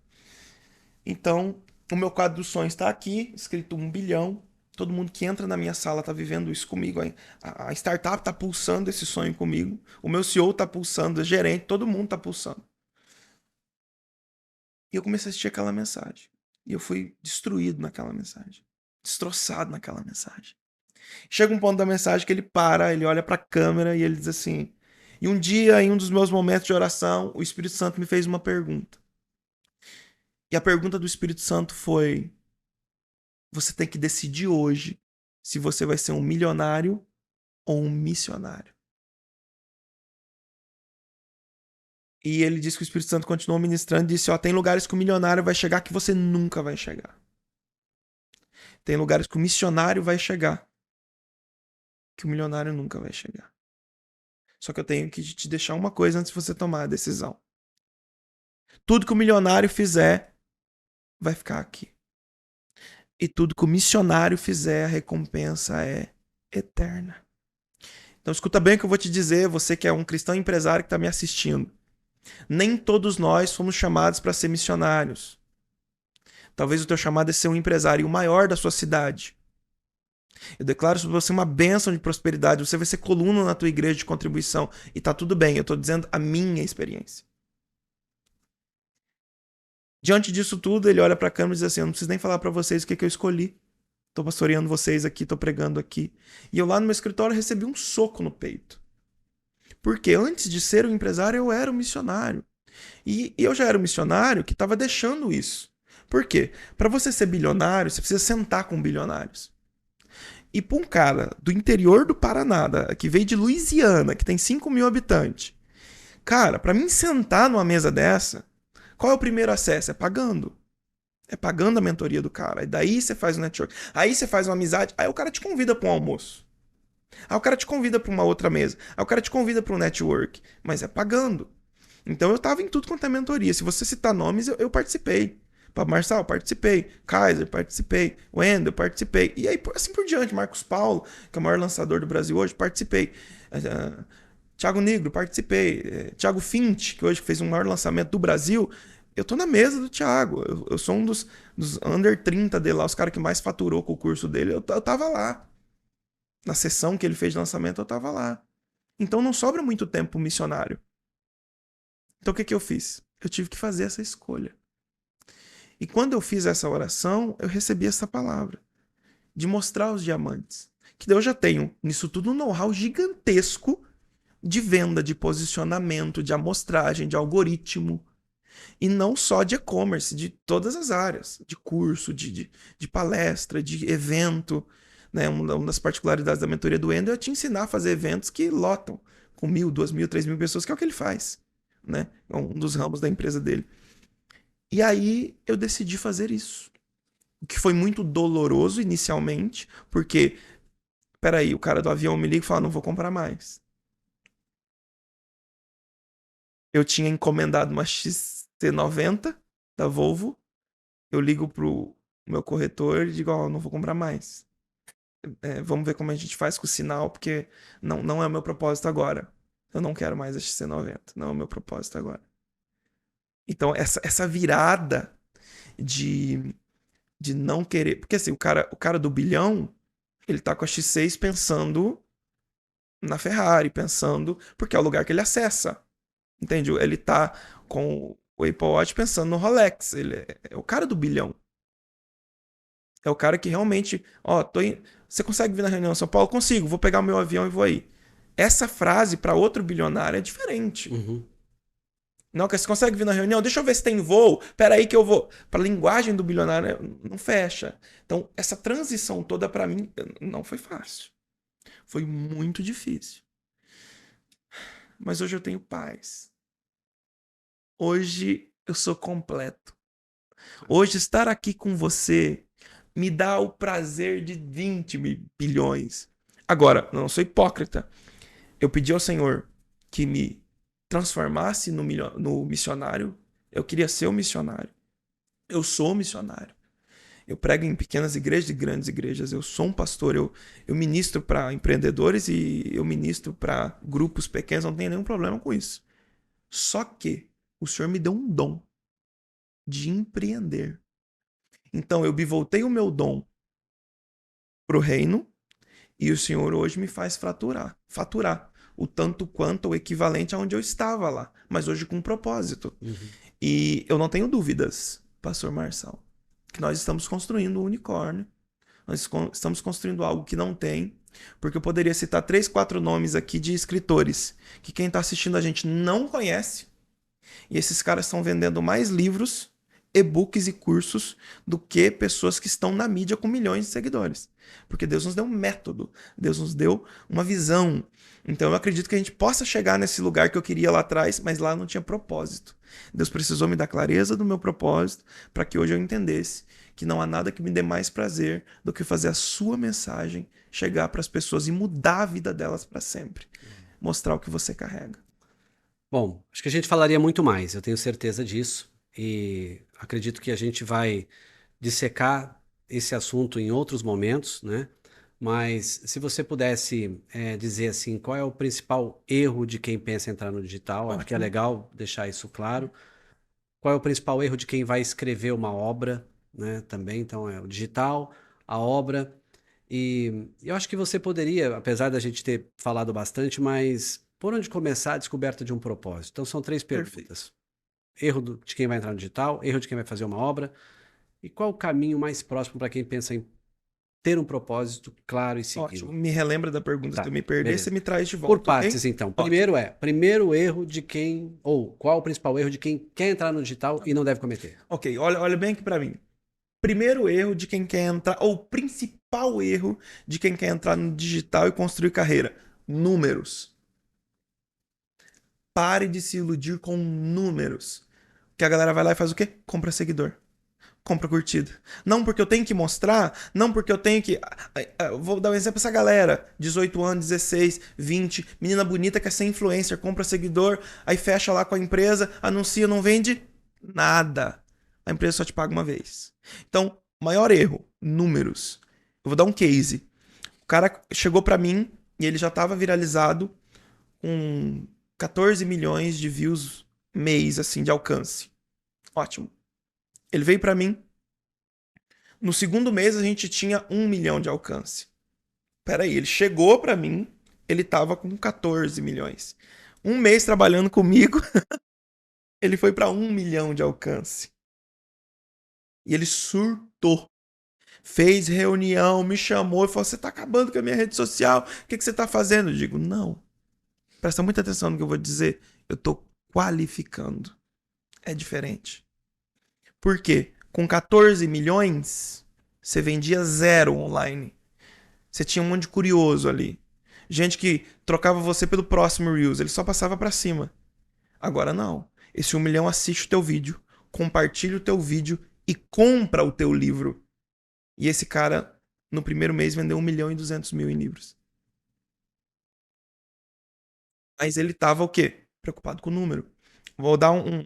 Então, o meu quadro dos sonhos está aqui, escrito 1 bilhão. Todo mundo que entra na minha sala tá vivendo isso comigo. A startup tá pulsando esse sonho comigo. O meu CEO tá pulsando, o gerente, todo mundo tá pulsando. E eu comecei a assistir aquela mensagem. E eu fui destruído naquela mensagem. Destroçado naquela mensagem. Chega um ponto da mensagem que ele para, ele olha pra câmera e ele diz assim: e um dia, em um dos meus momentos de oração, o Espírito Santo me fez uma pergunta. E a pergunta do Espírito Santo foi: você tem que decidir hoje se você vai ser um milionário ou um missionário. E ele disse que o Espírito Santo continuou ministrando e disse, tem lugares que o milionário vai chegar que você nunca vai chegar. Tem lugares que o missionário vai chegar que o milionário nunca vai chegar. Só que eu tenho que te deixar uma coisa antes de você tomar a decisão. Tudo que o milionário fizer vai ficar aqui. E tudo que o missionário fizer, a recompensa é eterna. Então escuta bem o que eu vou te dizer, você que é um cristão empresário que está me assistindo. Nem todos nós fomos chamados para ser missionários. Talvez o teu chamado é ser um empresário maior da sua cidade. Eu declaro sobre você uma bênção de prosperidade. Você vai ser coluna na tua igreja de contribuição. E tá tudo bem, eu tô dizendo a minha experiência. Diante disso tudo, ele olha para a câmera e diz assim, eu não preciso nem falar para vocês o que eu escolhi. Tô pastoreando vocês aqui, tô pregando aqui. E eu lá no meu escritório recebi um soco no peito. Porque antes de ser um empresário, eu era um missionário. E eu já era um missionário que estava deixando isso. Por quê? Para você ser bilionário, você precisa sentar com bilionários. E para um cara do interior do Paraná, que veio de Louisiana, que tem 5 mil habitantes, cara, para mim sentar numa mesa dessa, qual é o primeiro acesso? É pagando. É pagando a mentoria do cara. E daí você faz um network. Aí você faz uma amizade. Aí o cara te convida para um almoço. Aí o cara te convida para uma outra mesa. Aí o cara te convida para um network. Mas é pagando. Então eu tava em tudo quanto é mentoria. Se você citar nomes, eu participei. Pablo Marçal, participei. Kaiser, participei. Wendel, participei. E aí, assim por diante. Marcos Paulo, que é o maior lançador do Brasil hoje, participei. Thiago Negro, participei. Thiago Fint, que hoje fez o maior lançamento do Brasil. Eu tô na mesa do Thiago. Eu sou um dos under 30 dele lá, os caras que mais faturou com o curso dele. Eu tava lá. Na sessão que ele fez de lançamento, eu tava lá. Então não sobra muito tempo pro missionário. Então o que eu fiz? Eu tive que fazer essa escolha. E quando eu fiz essa oração, eu recebi essa palavra. De mostrar os diamantes. Que daí eu já tenho, nisso tudo, um know-how gigantesco de venda, de posicionamento, de amostragem, de algoritmo. E não só de e-commerce, de todas as áreas. De curso, de palestra, de evento. né? Uma das particularidades da mentoria do Wendel é te ensinar a fazer eventos que lotam com 1.000, 2.000, 3.000 pessoas, que é o que ele faz, né? É um dos ramos da empresa dele. E aí eu decidi fazer isso. O que foi muito doloroso inicialmente, porque, peraí, o cara do avião me liga e fala, não vou comprar mais. Eu tinha encomendado uma XC90 da Volvo, eu ligo pro meu corretor e digo, ó, não vou comprar mais. Vamos ver como a gente faz com o sinal, porque não é o meu propósito agora. Eu não quero mais a XC90, não é o meu propósito agora. Então, essa virada de, de não querer. Porque assim, o cara do bilhão, ele tá com a X6 pensando na Ferrari, pensando. Porque é o lugar que ele acessa. Entende? Ele tá com o Apple Watch pensando no Rolex. Ele é o cara do bilhão. É o cara que realmente, ó, você consegue vir na reunião em São Paulo? Consigo, vou pegar o meu avião e vou aí. Essa frase para outro bilionário é diferente. Uhum. Não, que você consegue vir na reunião? Deixa eu ver se tem voo. Pera aí que eu vou. Para a linguagem do bilionário não fecha. Então, essa transição toda para mim não foi fácil. Foi muito difícil. Mas hoje eu tenho paz. Hoje eu sou completo. Hoje estar aqui com você me dá o prazer de 20 bilhões. Agora, não sou hipócrita. Eu pedi ao Senhor que me transformasse no missionário. Eu queria ser um missionário. Eu sou um missionário. Eu prego em pequenas igrejas e grandes igrejas. Eu sou um pastor. Eu ministro para empreendedores e eu ministro para grupos pequenos. Não tenho nenhum problema com isso. Só que o Senhor me deu um dom de empreender. Então eu bivoltei o meu dom para o reino e o Senhor hoje me faz faturar o tanto quanto o equivalente aonde eu estava lá, mas hoje com um propósito. Uhum. E eu não tenho dúvidas, pastor Marçal, que nós estamos construindo um unicórnio, nós estamos construindo algo que não tem, porque eu poderia citar 3, 4 nomes aqui de escritores que quem está assistindo a gente não conhece, e esses caras estão vendendo mais livros, e-books e cursos do que pessoas que estão na mídia com milhões de seguidores. Porque Deus nos deu um método, Deus nos deu uma visão. Então eu acredito que a gente possa chegar nesse lugar que eu queria lá atrás, mas lá não tinha propósito. Deus precisou me dar clareza do meu propósito para que hoje eu entendesse que não há nada que me dê mais prazer do que fazer a sua mensagem chegar para as pessoas e mudar a vida delas para sempre. Mostrar o que você carrega. Bom, acho que a gente falaria muito mais, eu tenho certeza disso. E acredito que a gente vai dissecar esse assunto em outros momentos, né? Mas se você pudesse dizer assim, qual é o principal erro de quem pensa em entrar no digital? Acho que é Ótimo. legal deixar isso claro. Qual é o principal erro de quem vai escrever uma obra, né? Também, então é o digital, a obra. E eu acho que você poderia, apesar da gente ter falado bastante, mas por onde começar a descoberta de um propósito? Então são 3 Perfeito. perguntas. Erro de quem vai entrar no digital, erro de quem vai fazer uma obra, e qual o caminho mais próximo para quem pensa em ter um propósito claro e Ótimo. segui-lo? Me relembra da pergunta se Tá, eu me perder, você beleza. me traz de Por volta, ok? partes, então. Ótimo. Primeiro erro de quem, ou qual o principal erro de quem quer entrar no digital e não deve cometer? Ok, olha bem aqui pra mim. Primeiro erro de quem quer entrar, ou principal erro de quem quer entrar no digital e construir carreira: números. Pare de se iludir com números. Que a galera vai lá e faz o quê? Compra seguidor. Compra curtida. Não porque eu tenho que mostrar, não porque eu tenho que. Vou dar um exemplo pra essa galera: 18 anos, 16, 20, menina bonita quer ser influencer, compra seguidor, aí fecha lá com a empresa, anuncia, não vende nada. A empresa só te paga uma vez. Então, maior erro: números. Eu vou dar um case. O cara chegou pra mim e ele já tava viralizado com 14 milhões de views mês, assim, de alcance. Ótimo. Ele veio pra mim. No segundo mês a gente tinha 1 milhão de alcance. Peraí, ele chegou pra mim, ele tava com 14 milhões. Um mês trabalhando comigo, ele foi pra 1 milhão de alcance. E ele surtou. Fez reunião, me chamou e falou: você tá acabando com a minha rede social, o que você tá fazendo? Eu digo: não. Presta muita atenção no que eu vou dizer. Eu tô qualificando. É diferente. Por quê? Com 14 milhões, você vendia 0 online. Você tinha um monte de curioso ali. Gente que trocava você pelo próximo Reels, ele só passava pra cima. Agora não. Esse 1 milhão assiste o teu vídeo, compartilha o teu vídeo e compra o teu livro. E esse cara, no primeiro mês, vendeu 1.200.000 em livros. Mas ele tava o quê? Preocupado com o número. Vou dar um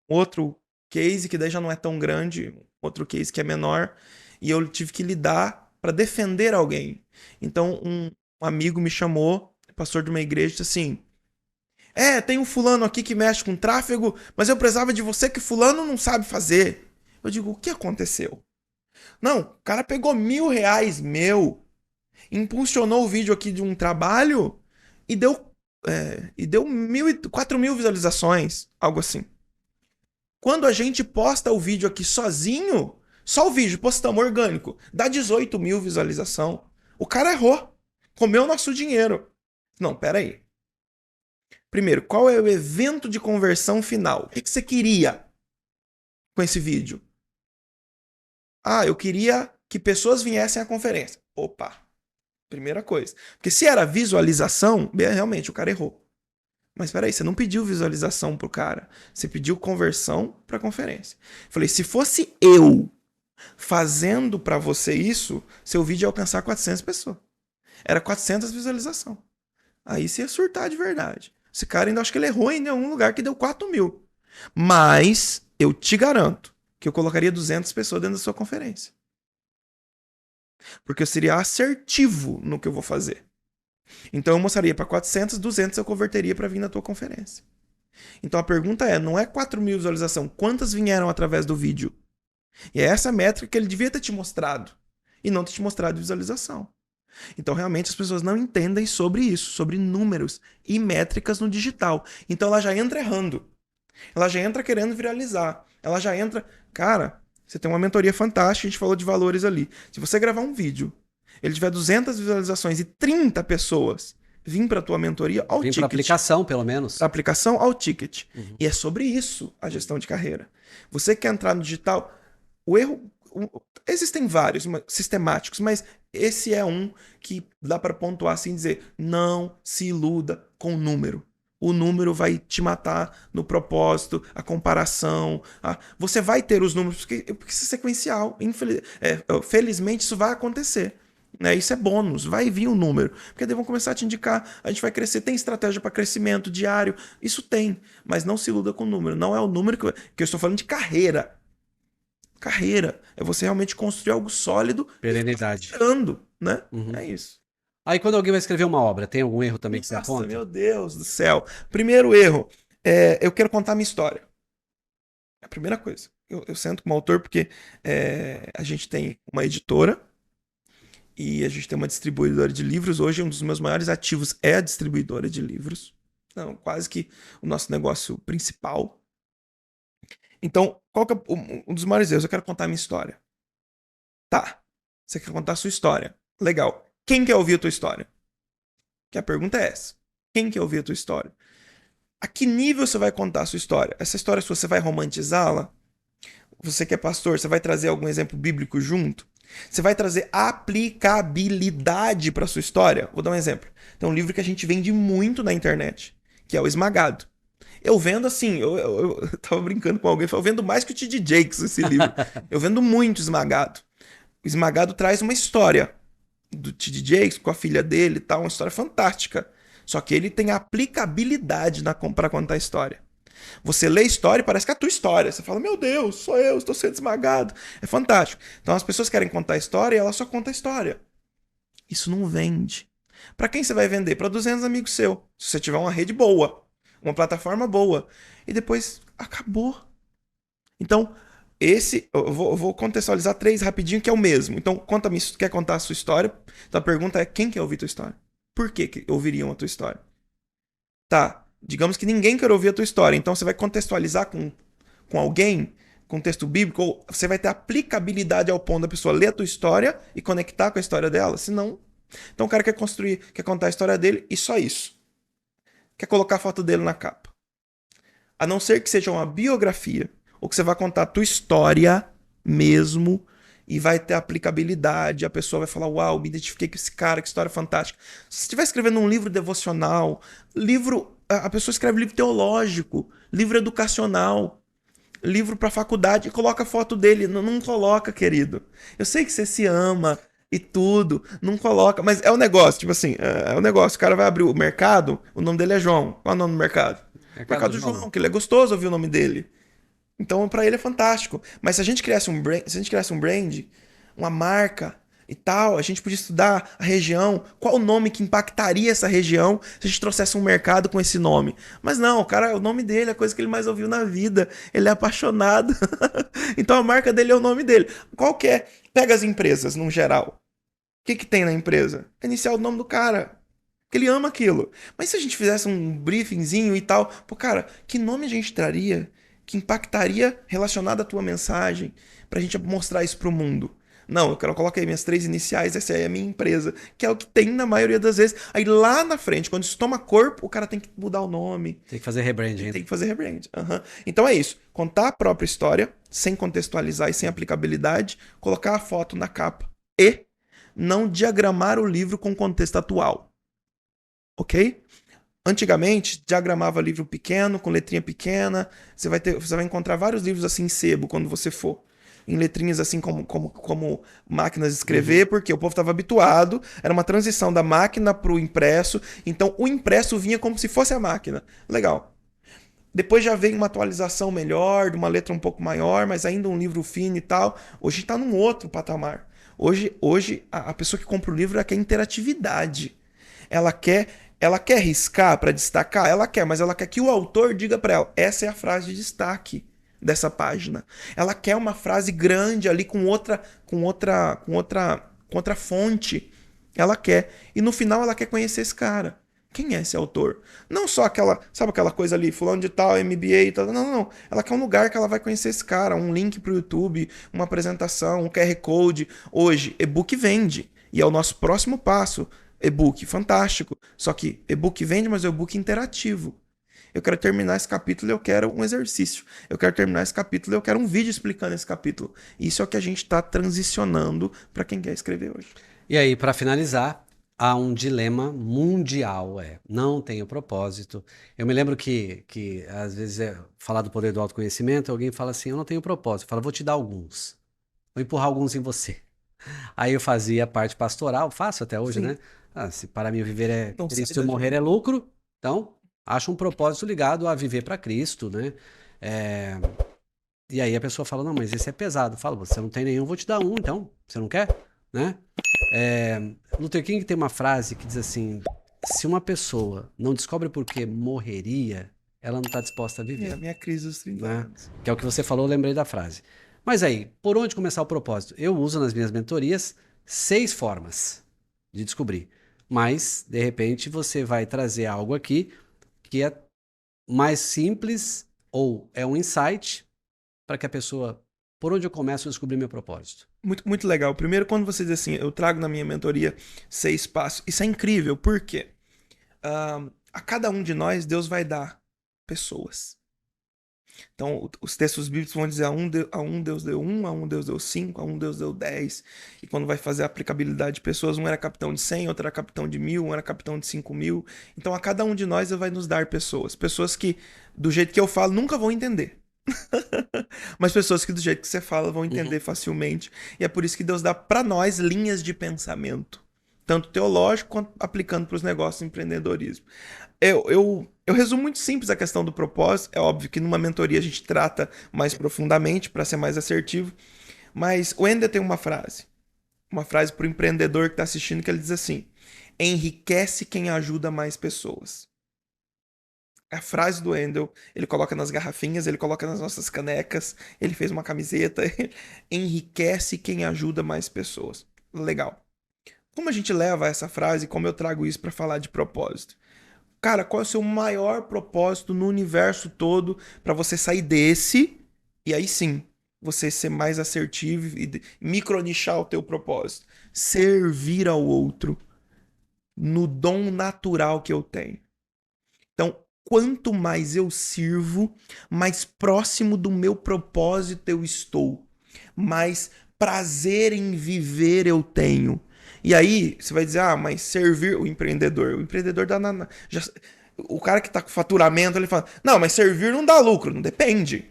outro case que daí já não é tão grande, outro case que é menor, e eu tive que lidar para defender alguém. Então, um amigo me chamou, pastor de uma igreja, disse assim: tem um fulano aqui que mexe com tráfego, mas eu precisava de você que fulano não sabe fazer. Eu digo, o que aconteceu? Não, o cara pegou R$ 1.000 meu, impulsionou o vídeo aqui de um trabalho e deu 4.000 visualizações, algo assim. Quando a gente posta o vídeo aqui sozinho, só o vídeo, postamos orgânico, dá 18.000 visualização. O cara errou. Comeu nosso dinheiro. Não, pera aí. Primeiro, qual é o evento de conversão final? O que você queria com esse vídeo? Eu queria que pessoas viessem à conferência. Opa, primeira coisa. Porque se era visualização, realmente o cara errou. Mas peraí, você não pediu visualização pro cara. Você pediu conversão pra conferência. Falei, se fosse eu fazendo pra você isso, seu vídeo ia alcançar 400 pessoas. Era 400 visualização. Aí você ia surtar de verdade. Esse cara ainda acho que ele errou em algum lugar que deu 4.000. Mas eu te garanto que eu colocaria 200 pessoas dentro da sua conferência. Porque eu seria assertivo no que eu vou fazer. Então eu mostraria para 400, 200 eu converteria para vir na tua conferência. Então a pergunta não é 4.000 visualização, quantas vieram através do vídeo? E é essa métrica que ele devia ter te mostrado, e não ter te mostrado visualização. Então realmente as pessoas não entendem sobre isso, sobre números e métricas no digital. Então ela já entra errando, ela já entra querendo viralizar, ela já entra... Cara, você tem uma mentoria fantástica, a gente falou de valores ali. Se você gravar um vídeo, ele tiver 200 visualizações e 30 pessoas vir para a tua mentoria, ao ticket. Vim para aplicação, pelo menos. Para aplicação, ao ticket. Uhum. E é sobre isso a gestão de carreira. Você quer entrar no digital, o erro... Existem vários sistemáticos, mas esse é um que dá para pontuar assim e dizer, não se iluda com o número. O número vai te matar no propósito, a comparação. Você vai ter os números, porque isso é sequencial. Felizmente isso vai acontecer. Né? Isso é bônus, vai vir um número. Porque daí vão começar a te indicar, a gente vai crescer. Tem estratégia para crescimento diário? Isso tem, mas não se iluda com o número. Não é o número que eu estou falando de carreira. Carreira é você realmente construir algo sólido. Perenidade. Né? Uhum. É isso. Aí quando alguém vai escrever uma obra, tem algum erro também que você aponta? Meu Deus do céu. Primeiro erro, eu quero contar minha história. É a primeira coisa. Eu sento como autor porque a gente tem uma editora e a gente tem uma distribuidora de livros. Hoje um dos meus maiores ativos é a distribuidora de livros. Então, quase que o nosso negócio principal. Então, qual que é um dos maiores erros? Eu quero contar a minha história. Tá, você quer contar a sua história. Legal. Quem quer ouvir a tua história? Que a pergunta é essa. Quem quer ouvir a tua história? A que nível você vai contar a sua história? Essa história sua, você vai romantizá-la? Você que é pastor, você vai trazer algum exemplo bíblico junto? Você vai trazer aplicabilidade para sua história? Vou dar um exemplo. Tem um livro que a gente vende muito na internet, que é o Esmagado. Eu vendo assim, eu tava brincando com alguém, eu vendo mais que o T.D. Jakes esse livro. Eu vendo muito Esmagado. O Esmagado traz uma história do T.D. Jakes com a filha dele e tal, uma história fantástica. Só que ele tem aplicabilidade para contar a história. Você lê a história e parece que é a tua história. Você fala, meu Deus, sou eu, estou sendo esmagado. É fantástico. Então as pessoas querem contar a história e ela só conta a história. Isso não vende. Para quem você vai vender? Para 200 amigos seus. Se você tiver uma rede boa, uma plataforma boa. E depois acabou. Então, eu vou contextualizar 3 rapidinho, que é o mesmo. Então, quer contar a sua história? Então a pergunta é, quem quer ouvir a tua história? Por que ouviriam a tua história? Tá, digamos que ninguém quer ouvir a tua história. Então você vai contextualizar com alguém, com texto bíblico, ou você vai ter aplicabilidade ao ponto da pessoa ler a tua história e conectar com a história dela? Se não... Então o cara quer contar a história dele e só isso. Quer colocar a foto dele na capa. A não ser que seja uma biografia, ou que você vai contar a tua história mesmo, e vai ter aplicabilidade, a pessoa vai falar, uau, me identifiquei com esse cara, que história fantástica. Se você estiver escrevendo um livro devocional, a pessoa escreve livro teológico, livro educacional, livro para faculdade e coloca a foto dele. Não, não coloca, querido. Eu sei que você se ama e tudo, não coloca, mas é o negócio, tipo assim, é o negócio. O cara vai abrir o mercado, o nome dele é João. Qual é o nome do mercado? Mercado Mercado do João, João. que ele é gostoso ouvir o nome dele. Então, para ele é fantástico. Mas se a gente criasse se a gente criasse um brand, uma marca e tal, a gente podia estudar a região, qual o nome que impactaria essa região se a gente trouxesse um mercado com esse nome. Mas não, o cara, o nome dele é a coisa que ele mais ouviu na vida. Ele é apaixonado. Então a marca dele é o nome dele. Qual que é? Pega as empresas, no geral. O que que tem na empresa? É iniciar o nome do cara. Que ele ama aquilo. Mas se a gente fizesse um briefingzinho e tal, pô, cara, que nome a gente traria que impactaria relacionado à tua mensagem pra gente mostrar isso pro mundo? Não, eu quero colocar aí minhas 3 iniciais, essa aí é a minha empresa, que é o que tem na maioria das vezes. Aí lá na frente, quando isso toma corpo, o cara tem que mudar o nome. Tem que fazer rebrand E ainda. tem que fazer rebrand. Uhum. Então é isso. Contar a própria história, sem contextualizar e sem aplicabilidade, colocar a foto na capa e não diagramar o livro com contexto atual. Ok? Antigamente, diagramava livro pequeno, com letrinha pequena. Você vai encontrar vários livros assim em sebo quando você for. Em letrinhas assim como máquinas de escrever, porque o povo estava habituado. Era uma transição da máquina para o impresso. Então o impresso vinha como se fosse a máquina. Legal. Depois já veio uma atualização melhor, de uma letra um pouco maior, mas ainda um livro fino e tal. Hoje está num outro patamar. Hoje a pessoa que compra o livro ela quer interatividade. Ela quer, ela quer riscar para destacar, ela quer, mas ela quer que o autor diga para ela, essa é a frase de destaque dessa página. Ela quer uma frase grande ali com outra fonte. Ela quer. E no final ela quer conhecer esse cara. Quem é esse autor? Não só aquela, sabe aquela coisa ali, fulano de tal, MBA e tal. Não, não, não. Ela quer um lugar que ela vai conhecer esse cara, um link pro YouTube, uma apresentação, um QR Code. Hoje, e-book vende. E é o nosso próximo passo. E-book, fantástico. Só que e-book vende, mas é e-book interativo. Eu quero terminar esse capítulo e eu quero um exercício. Eu quero terminar esse capítulo e eu quero um vídeo explicando esse capítulo. Isso é o que a gente está transicionando para quem quer escrever hoje. E aí, para finalizar, há um dilema mundial, não tenho propósito. Eu me lembro que às vezes falar do poder do autoconhecimento, alguém fala assim, eu não tenho propósito. Fala, vou te dar alguns. Vou empurrar alguns em você. Aí eu fazia a parte pastoral, faço até hoje, Sim, né? Ah, se para mim viver é não sai Cristo e da morrer é jornada. lucro, então acho um propósito ligado a viver para Cristo, né? É, e aí a pessoa fala, não, mas esse é pesado. Fala, você não tem nenhum, vou te dar um, então. Você não quer? Né? É, Luther King tem uma frase que diz assim, se uma pessoa não descobre por que morreria, ela não está disposta a É a viver, minha crise dos 30 né? anos. Que é o que você falou, eu lembrei da frase. Mas aí, por onde começar o propósito? Eu uso nas minhas mentorias 6 formas de descobrir. Mas, de repente, você vai trazer algo aqui que é mais simples ou é um insight para que a pessoa, por onde eu começo a descobrir meu propósito? Muito, muito legal. Primeiro, quando você diz assim, eu trago na minha mentoria 6 passos. Isso é incrível, por quê? A cada um de nós, Deus vai dar pessoas. Então, os textos bíblicos vão dizer a um Deus deu um, a um Deus deu 5, a um Deus deu 10. E quando vai fazer a aplicabilidade de pessoas, um era capitão de 100, outro era capitão de 1000, um era capitão de 5000. Então, a cada um de nós, Deus vai nos dar pessoas. Pessoas que, do jeito que eu falo, nunca vão entender. Mas pessoas que, do jeito que você fala, vão Uhum. entender facilmente. E é por isso que Deus dá para nós linhas de pensamento. Tanto teológico quanto aplicando para os negócios de empreendedorismo. Eu resumo muito simples a questão do propósito. É óbvio que numa mentoria a gente trata mais profundamente para ser mais assertivo. Mas o Ender tem uma frase para o empreendedor que está assistindo que ele diz assim: enriquece quem ajuda mais pessoas. A frase do Endel, ele coloca nas garrafinhas, ele coloca nas nossas canecas, ele fez uma camiseta. Enriquece quem ajuda mais pessoas. Legal. Como a gente leva essa frase e como eu trago isso para falar de propósito? Cara, qual é o seu maior propósito no universo todo para você sair desse e aí sim você ser mais assertivo e micronichar o teu propósito? Servir ao outro no dom natural que eu tenho. Então, quanto mais eu sirvo, mais próximo do meu propósito eu estou. Mais prazer em viver eu tenho. E aí, você vai dizer, mas servir o empreendedor dá o cara que tá com faturamento, ele fala, não, mas servir não dá lucro, não depende.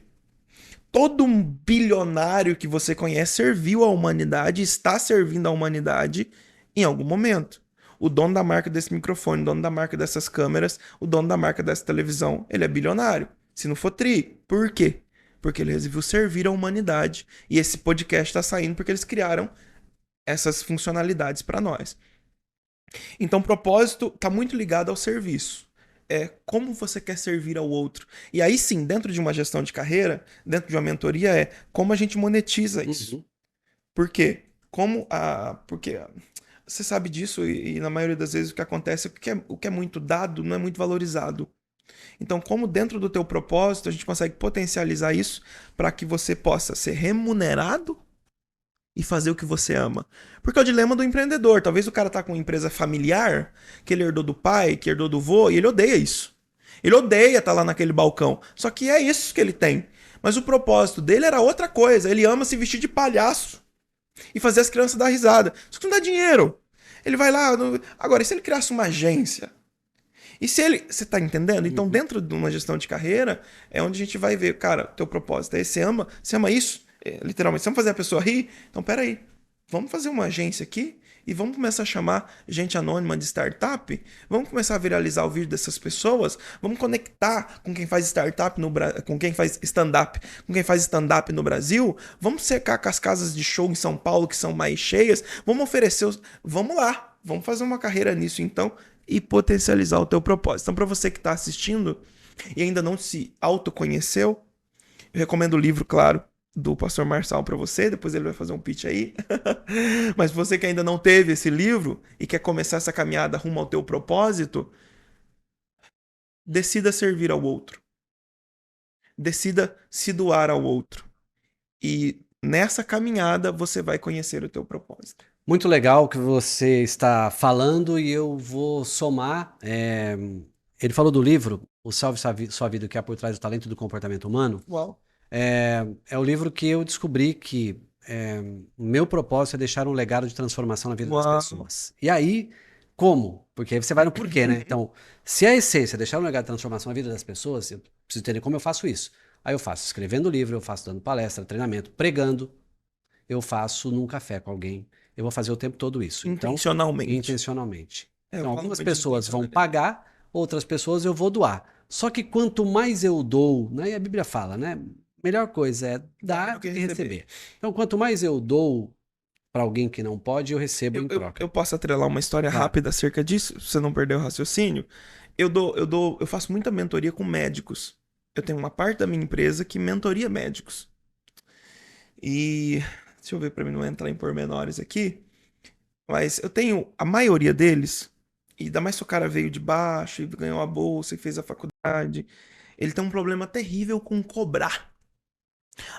Todo um bilionário que você conhece serviu a humanidade, está servindo a humanidade em algum momento. O dono da marca desse microfone, o dono da marca dessas câmeras, o dono da marca dessa televisão, ele é bilionário. Se não for tri. Por quê? Porque ele resolveu servir a humanidade. E esse podcast está saindo porque eles criaram essas funcionalidades para nós. Então, o propósito está muito ligado ao serviço. É como você quer servir ao outro. E aí sim, dentro de uma gestão de carreira, dentro de uma mentoria, é como a gente monetiza isso. Por quê? Porque você sabe disso e na maioria das vezes o que acontece é que o que é muito dado não é muito valorizado. Então, como dentro do teu propósito, a gente consegue potencializar isso para que você possa ser remunerado e fazer o que você ama. Porque é o dilema do empreendedor. Talvez o cara tá com uma empresa familiar, que ele herdou do pai, que herdou do vô, e ele odeia isso. Ele odeia estar lá naquele balcão. Só que é isso que ele tem. Mas o propósito dele era outra coisa. Ele ama se vestir de palhaço e fazer as crianças dar risada. Só que não dá dinheiro. Ele vai lá... Agora, e se ele criasse uma agência? E se ele... Você tá entendendo? Então, dentro de uma gestão de carreira, é onde a gente vai ver, cara, teu propósito é esse, você ama isso? Literalmente, vamos fazer a pessoa rir? Então, peraí, vamos fazer uma agência aqui e vamos começar a chamar gente anônima de startup, vamos começar a viralizar o vídeo dessas pessoas, vamos conectar com quem faz startup com quem faz stand-up, com quem faz stand-up no Brasil, vamos secar com as casas de show em São Paulo que são mais cheias, vamos oferecer vamos lá, vamos fazer uma carreira nisso então e potencializar o teu propósito. Então, para você que está assistindo e ainda não se autoconheceu, eu recomendo o livro, claro, do Pastor Marçal para você, depois ele vai fazer um pitch aí. Mas você que ainda não teve esse livro e quer começar essa caminhada rumo ao teu propósito, decida servir ao outro. Decida se doar ao outro. E nessa caminhada você vai conhecer o teu propósito. Muito legal o que você está falando e eu vou somar. Ele falou do livro O Salve Sua Vida, o que há por trás do talento e do comportamento humano. Uau. É o livro que eu descobri que o meu propósito é deixar um legado de transformação na vida das pessoas. E aí, como? Porque aí você vai no porquê, né? Então, se a essência é deixar um legado de transformação na vida das pessoas, eu preciso entender como eu faço isso. Aí eu faço escrevendo livro, eu faço dando palestra, treinamento, pregando, eu faço num café com alguém. Eu vou fazer o tempo todo isso. Intencionalmente. Então, intencionalmente. Então, algumas muito pessoas vão intencionalidade. pagar, outras pessoas eu vou doar. Só que quanto mais eu dou, né? E a Bíblia fala, né? Melhor coisa é dar do que e receber. receber. Então, quanto mais eu dou para alguém que não pode, eu recebo em troca. Eu posso atrelar uma história rápida acerca disso, pra você não perder o raciocínio. Eu faço muita mentoria com médicos. Eu tenho uma parte da minha empresa que mentoria médicos. E deixa eu ver para mim não entrar em pormenores aqui, mas eu tenho a maioria deles, e ainda mais se o cara veio de baixo e ganhou a bolsa e fez a faculdade, ele tem um problema terrível com cobrar.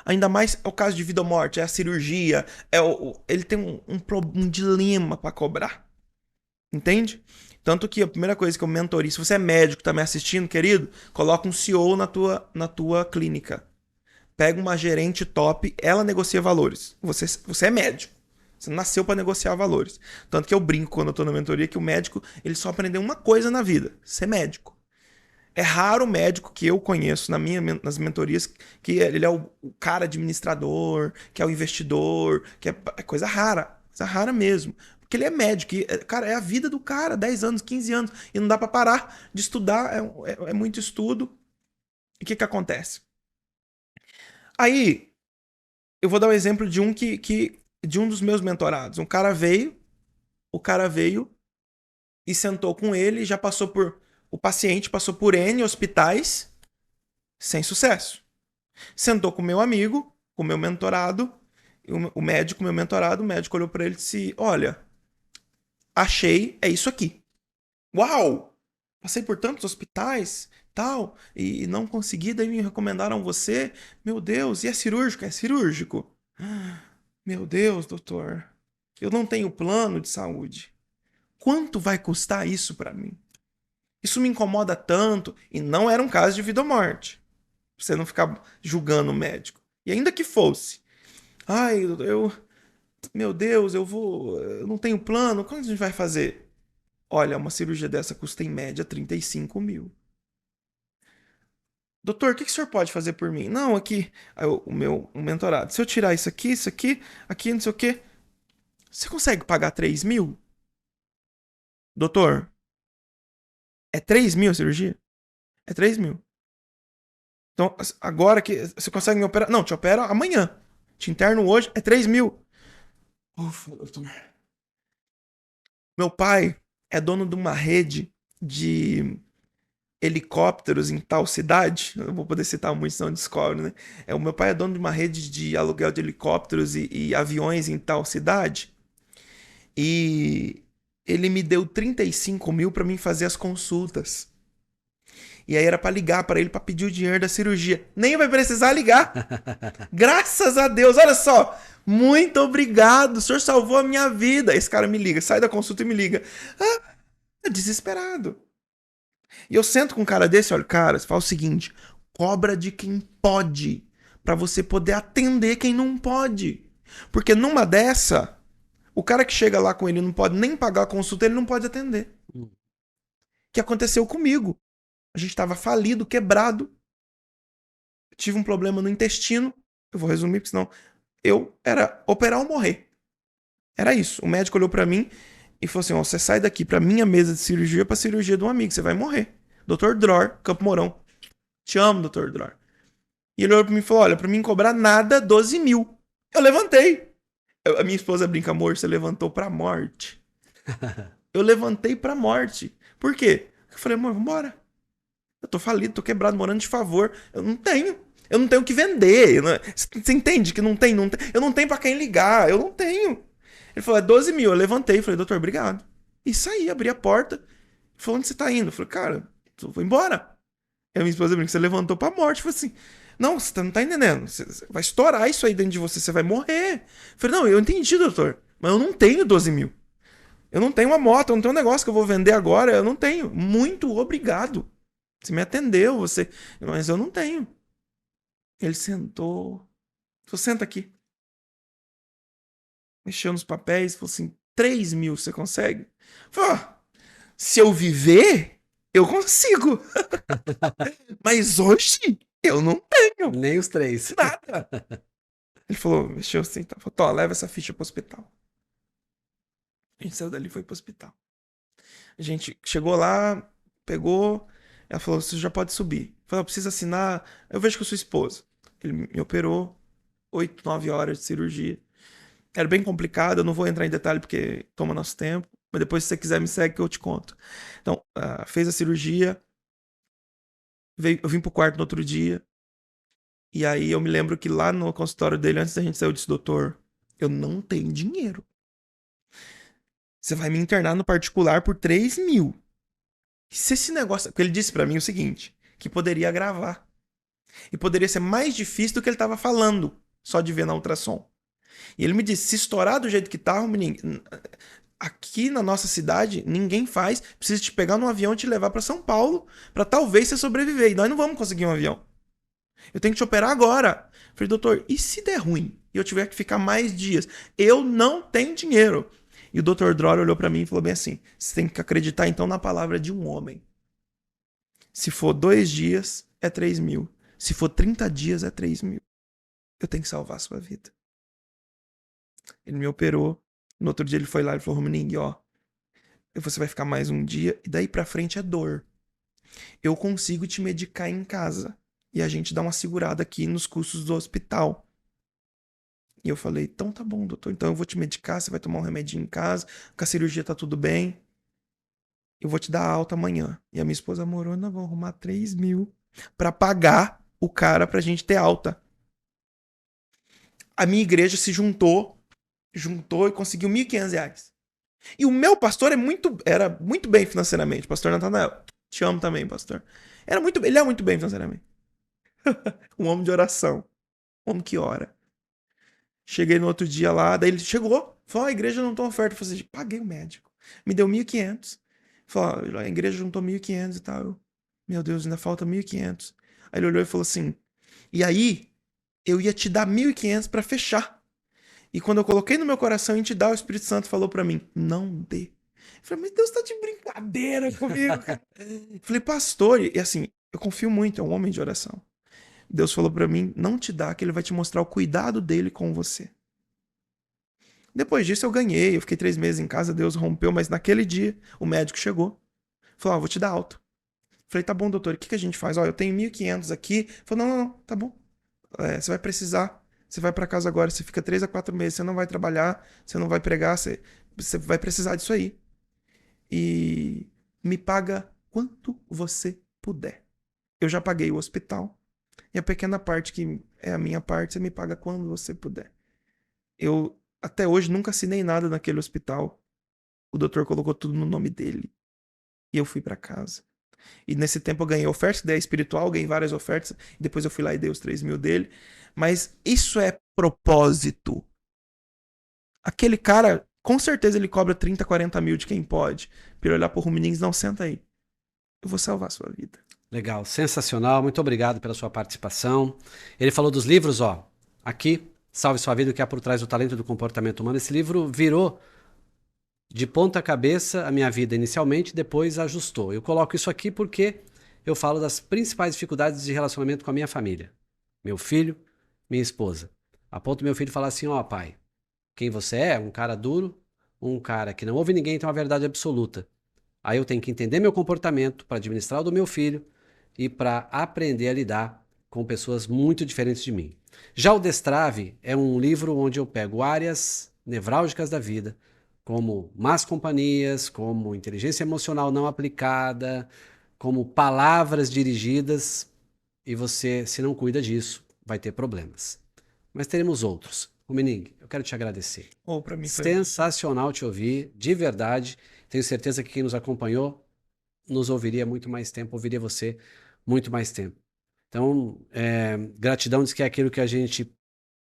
Ainda mais é o caso de vida ou morte, é a cirurgia, ele tem um dilema para cobrar. Entende? Tanto que a primeira coisa que eu mentorio, se você é médico, tá me assistindo, querido, coloca um CEO na tua clínica. Pega uma gerente top, ela negocia valores. Você é médico. Você nasceu para negociar valores. Tanto que eu brinco quando eu tô na mentoria que o médico, ele só aprendeu uma coisa na vida, ser médico. É raro o médico que eu conheço nas mentorias que ele é o cara administrador, que é o investidor, que é coisa rara mesmo. Porque ele é médico, cara, é a vida do cara, 10 anos, 15 anos, e não dá para parar de estudar, é muito estudo. E o que acontece? Aí, eu vou dar um exemplo de de um dos meus mentorados. O cara veio e sentou com ele, o paciente passou por N hospitais sem sucesso. Sentou com o meu amigo, com o meu mentorado, o médico, meu mentorado, o médico olhou para ele e disse: "Olha, achei, é isso aqui." Uau! Passei por tantos hospitais, tal, e não consegui, daí me recomendaram você. Meu Deus, e é cirúrgico? É cirúrgico. Meu Deus, doutor, eu não tenho plano de saúde. Quanto vai custar isso para mim? Isso me incomoda tanto, e não era um caso de vida ou morte. Pra você não ficar julgando o médico. E ainda que fosse. Ai, Meu Deus, eu não tenho plano, quando a gente vai fazer? Olha, uma cirurgia dessa custa em média 35 mil. Doutor, o que o senhor pode fazer por mim? Não, aqui, o meu mentorado. Se eu tirar isso aqui, não sei o quê, você consegue pagar 3 mil? Doutor, é 3 mil a cirurgia? É 3 mil. Então, agora que você consegue me operar? Não, te opera amanhã. Te interno hoje, é 3 mil. Ufa, doutor. Meu pai é dono de uma rede de helicópteros em tal cidade. Eu não vou poder citar muito, senão descobre, né? O meu pai é dono de uma rede de aluguel de helicópteros e aviões em tal cidade. E ele me deu 35 mil para mim fazer as consultas. E aí era para ligar para ele para pedir o dinheiro da cirurgia. Nem vai precisar ligar. Graças a Deus. Olha só. Muito obrigado. O senhor salvou a minha vida. Esse cara me liga. Sai da consulta e me liga. Ah, desesperado. E eu sento com um cara desse, olha, cara, você fala o seguinte: cobra de quem pode, para você poder atender quem não pode. Porque numa dessa, o cara que chega lá com ele não pode nem pagar a consulta, ele não pode atender. O que aconteceu comigo? A gente estava falido, quebrado. Tive um problema no intestino. Eu vou resumir, porque senão eu era operar ou morrer. Era isso. O médico olhou para mim e falou assim: ó, você sai daqui pra minha mesa de cirurgia pra cirurgia de um amigo, você vai morrer. Dr. Dror, Campo Mourão. Te amo, Dr. Dror. E ele olhou pra mim e falou: olha, pra mim cobrar nada, 12 mil. Eu levantei. A minha esposa brinca, amor, você levantou pra morte. Eu levantei pra morte. Por quê? Eu falei, amor, vambora. Eu tô falido, tô quebrado, morando de favor. Eu não tenho. Eu não tenho o que vender. Você entende que não tem? Não tem? Eu não tenho pra quem ligar. Eu não tenho. Ele falou, é 12 mil. Eu levantei. Falei, doutor, obrigado. E saí, abri a porta. Ele falou, onde você tá indo? Eu falei, cara, eu vou embora. E a minha esposa brinca, você levantou pra morte. Eu falei assim, não, você não tá entendendo. Você vai estourar isso aí dentro de você, você vai morrer. Eu falei, não, eu entendi, doutor. Mas eu não tenho 12 mil. Eu não tenho uma moto, eu não tenho um negócio que eu vou vender agora. Eu não tenho. Muito obrigado. Você me atendeu, você. Mas eu não tenho. Ele sentou. Falou, senta aqui. Mexeu nos papéis, falou assim: 3 mil você consegue? Falei, ó, se eu viver, eu consigo. Mas hoje eu não tenho Nem os três. nada. Ele falou, mexeu assim, tá? Falou, Tó, leva essa ficha pro hospital. A gente saiu dali e foi pro hospital. A gente chegou lá, pegou. Ela falou, você já pode subir. Falou, precisa assinar. Eu vejo com a sua esposa. Ele me operou. 8, 9 horas de cirurgia. Era bem complicado, eu não vou entrar em detalhe porque toma nosso tempo. Mas depois, se você quiser, me segue que eu te conto. Então, fez a cirurgia. Eu vim pro quarto no outro dia. E aí eu me lembro que lá no consultório dele, antes da gente sair, eu disse, doutor, eu não tenho dinheiro. Você vai me internar no particular por 3 mil. Se esse negócio... Porque ele disse pra mim o seguinte, que poderia agravar. E poderia ser mais difícil do que ele tava falando, só de ver na ultrassom. E ele me disse, se estourar do jeito que tá, aqui na nossa cidade, ninguém faz. Precisa te pegar num avião e te levar pra São Paulo pra talvez você sobreviver. E nós não vamos conseguir um avião. Eu tenho que te operar agora. Eu falei, doutor, e se der ruim? E eu tiver que ficar mais dias? Eu não tenho dinheiro. E o doutor Dror olhou pra mim e falou bem assim, você tem que acreditar então na palavra de um homem. Se for 2 dias, é 3 mil. Se for 30 dias, é 3 mil. Eu tenho que salvar a sua vida. Ele me operou. No outro dia ele foi lá e falou, Romining, ó, você vai ficar mais um dia e daí pra frente é dor. Eu consigo te medicar em casa e a gente dá uma segurada aqui nos custos do hospital. E eu falei, então tá bom, doutor, então eu vou te medicar, você vai tomar um remedinho em casa, com a cirurgia tá tudo bem, eu vou te dar alta amanhã. E a minha esposa morou, nós vamos arrumar 3 mil pra pagar o cara pra gente ter alta. A minha igreja se juntou e conseguiu R$ 1.500. E o meu pastor era muito bem financeiramente. Pastor Natanael, te amo também, pastor. Ele é muito bem financeiramente. Um homem de oração. Um homem que ora. Cheguei no outro dia lá, daí ele chegou. Falou, a igreja não tem oferta. Eu falei assim, paguei o médico. Me deu 1.500. Falou, a igreja juntou 1.500 e tal. Meu Deus, ainda falta 1.500. Aí ele olhou e falou assim, e aí, eu ia te dar 1.500 pra fechar. E quando eu coloquei no meu coração em te dar, o Espírito Santo falou pra mim, não dê. Eu falei, mas Deus tá de brincadeira comigo, cara. Eu falei, pastor, e assim, eu confio muito, é um homem de oração. Deus falou pra mim, não te dá, que ele vai te mostrar o cuidado dele com você. Depois disso eu ganhei, eu fiquei 3 meses em casa, Deus rompeu, mas naquele dia o médico chegou, falou, vou te dar alta. Falei, tá bom, doutor, o que a gente faz? Ó, eu tenho 1.500 aqui. Falou, não, tá bom. Você vai precisar, você vai pra casa agora, você fica 3 a 4 meses, você não vai trabalhar, você não vai pregar, você vai precisar disso aí. E me paga quanto você puder. Eu já paguei o hospital, e a pequena parte que é a minha parte, você me paga quando você puder. Eu, até hoje, nunca assinei nada naquele hospital. O doutor colocou tudo no nome dele. E eu fui pra casa. E nesse tempo eu ganhei oferta, ideia espiritual, ganhei várias ofertas. E depois eu fui lá e dei os 3.000 dele. Mas isso é propósito. Aquele cara, com certeza ele cobra 30, 40 mil de quem pode. Pra ele olhar pro Ruminings, não, senta aí. Eu vou salvar a sua vida. Legal, sensacional. Muito obrigado pela sua participação. Ele falou dos livros, ó. Aqui, Salve Sua Vida, o que há por trás do talento e do comportamento humano. Esse livro virou de ponta cabeça a minha vida inicialmente, depois ajustou. Eu coloco isso aqui porque eu falo das principais dificuldades de relacionamento com a minha família. Meu filho, minha esposa. A ponto do meu filho falar assim, ó, pai, quem você é? Um cara duro, um cara que não ouve ninguém, tem uma verdade absoluta. Aí eu tenho que entender meu comportamento para administrar o do meu filho e para aprender a lidar com pessoas muito diferentes de mim. Já o Destrave é um livro onde eu pego áreas nevrálgicas da vida, como más companhias, como inteligência emocional não aplicada, como palavras dirigidas, e você, se não cuida disso, vai ter problemas. Mas teremos outros. Mening, eu quero te agradecer. Pra mim foi Sensacional te ouvir, de verdade. Tenho certeza que quem nos acompanhou nos ouviria muito mais tempo, ouviria você muito mais tempo. Então, gratidão diz que é aquilo que a gente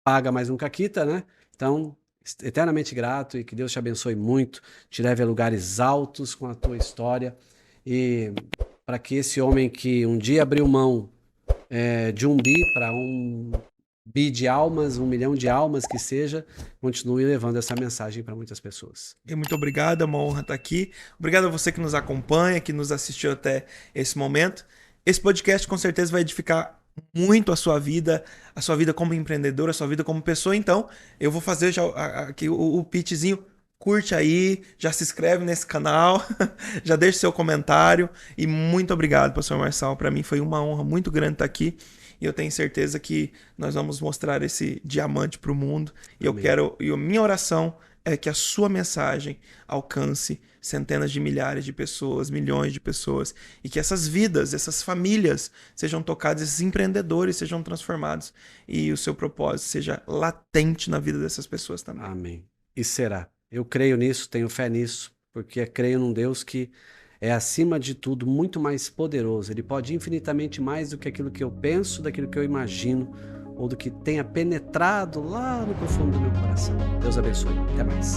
paga, mas nunca quita, né? Então, eternamente grato e que Deus te abençoe muito, te leve a lugares altos com a tua história e para que esse homem que um dia abriu mão de um bi para um bi de almas, 1 milhão de almas que seja, continue levando essa mensagem para muitas pessoas. E muito obrigado, é uma honra estar aqui. Obrigado a você que nos acompanha, que nos assistiu até esse momento. Esse podcast com certeza vai edificar muito a sua vida como empreendedor, a sua vida como pessoa. Então, eu vou fazer já aqui o pitchzinho. Curte aí, já se inscreve nesse canal, já deixa seu comentário. E muito obrigado, pastor Marçal. Para mim foi uma honra muito grande estar aqui. E eu tenho certeza que nós vamos mostrar esse diamante para o mundo. E Amém. e a minha oração é que a sua mensagem alcance centenas de milhares de pessoas, milhões de pessoas, e que essas vidas, essas famílias sejam tocadas, esses empreendedores sejam transformados e o seu propósito seja latente na vida dessas pessoas também. Amém. E será. Eu creio nisso, tenho fé nisso, porque creio num Deus que é, acima de tudo, muito mais poderoso. Ele pode infinitamente mais do que aquilo que eu penso, daquilo que eu imagino, ou do que tenha penetrado lá no profundo do meu coração. Deus abençoe. Até mais.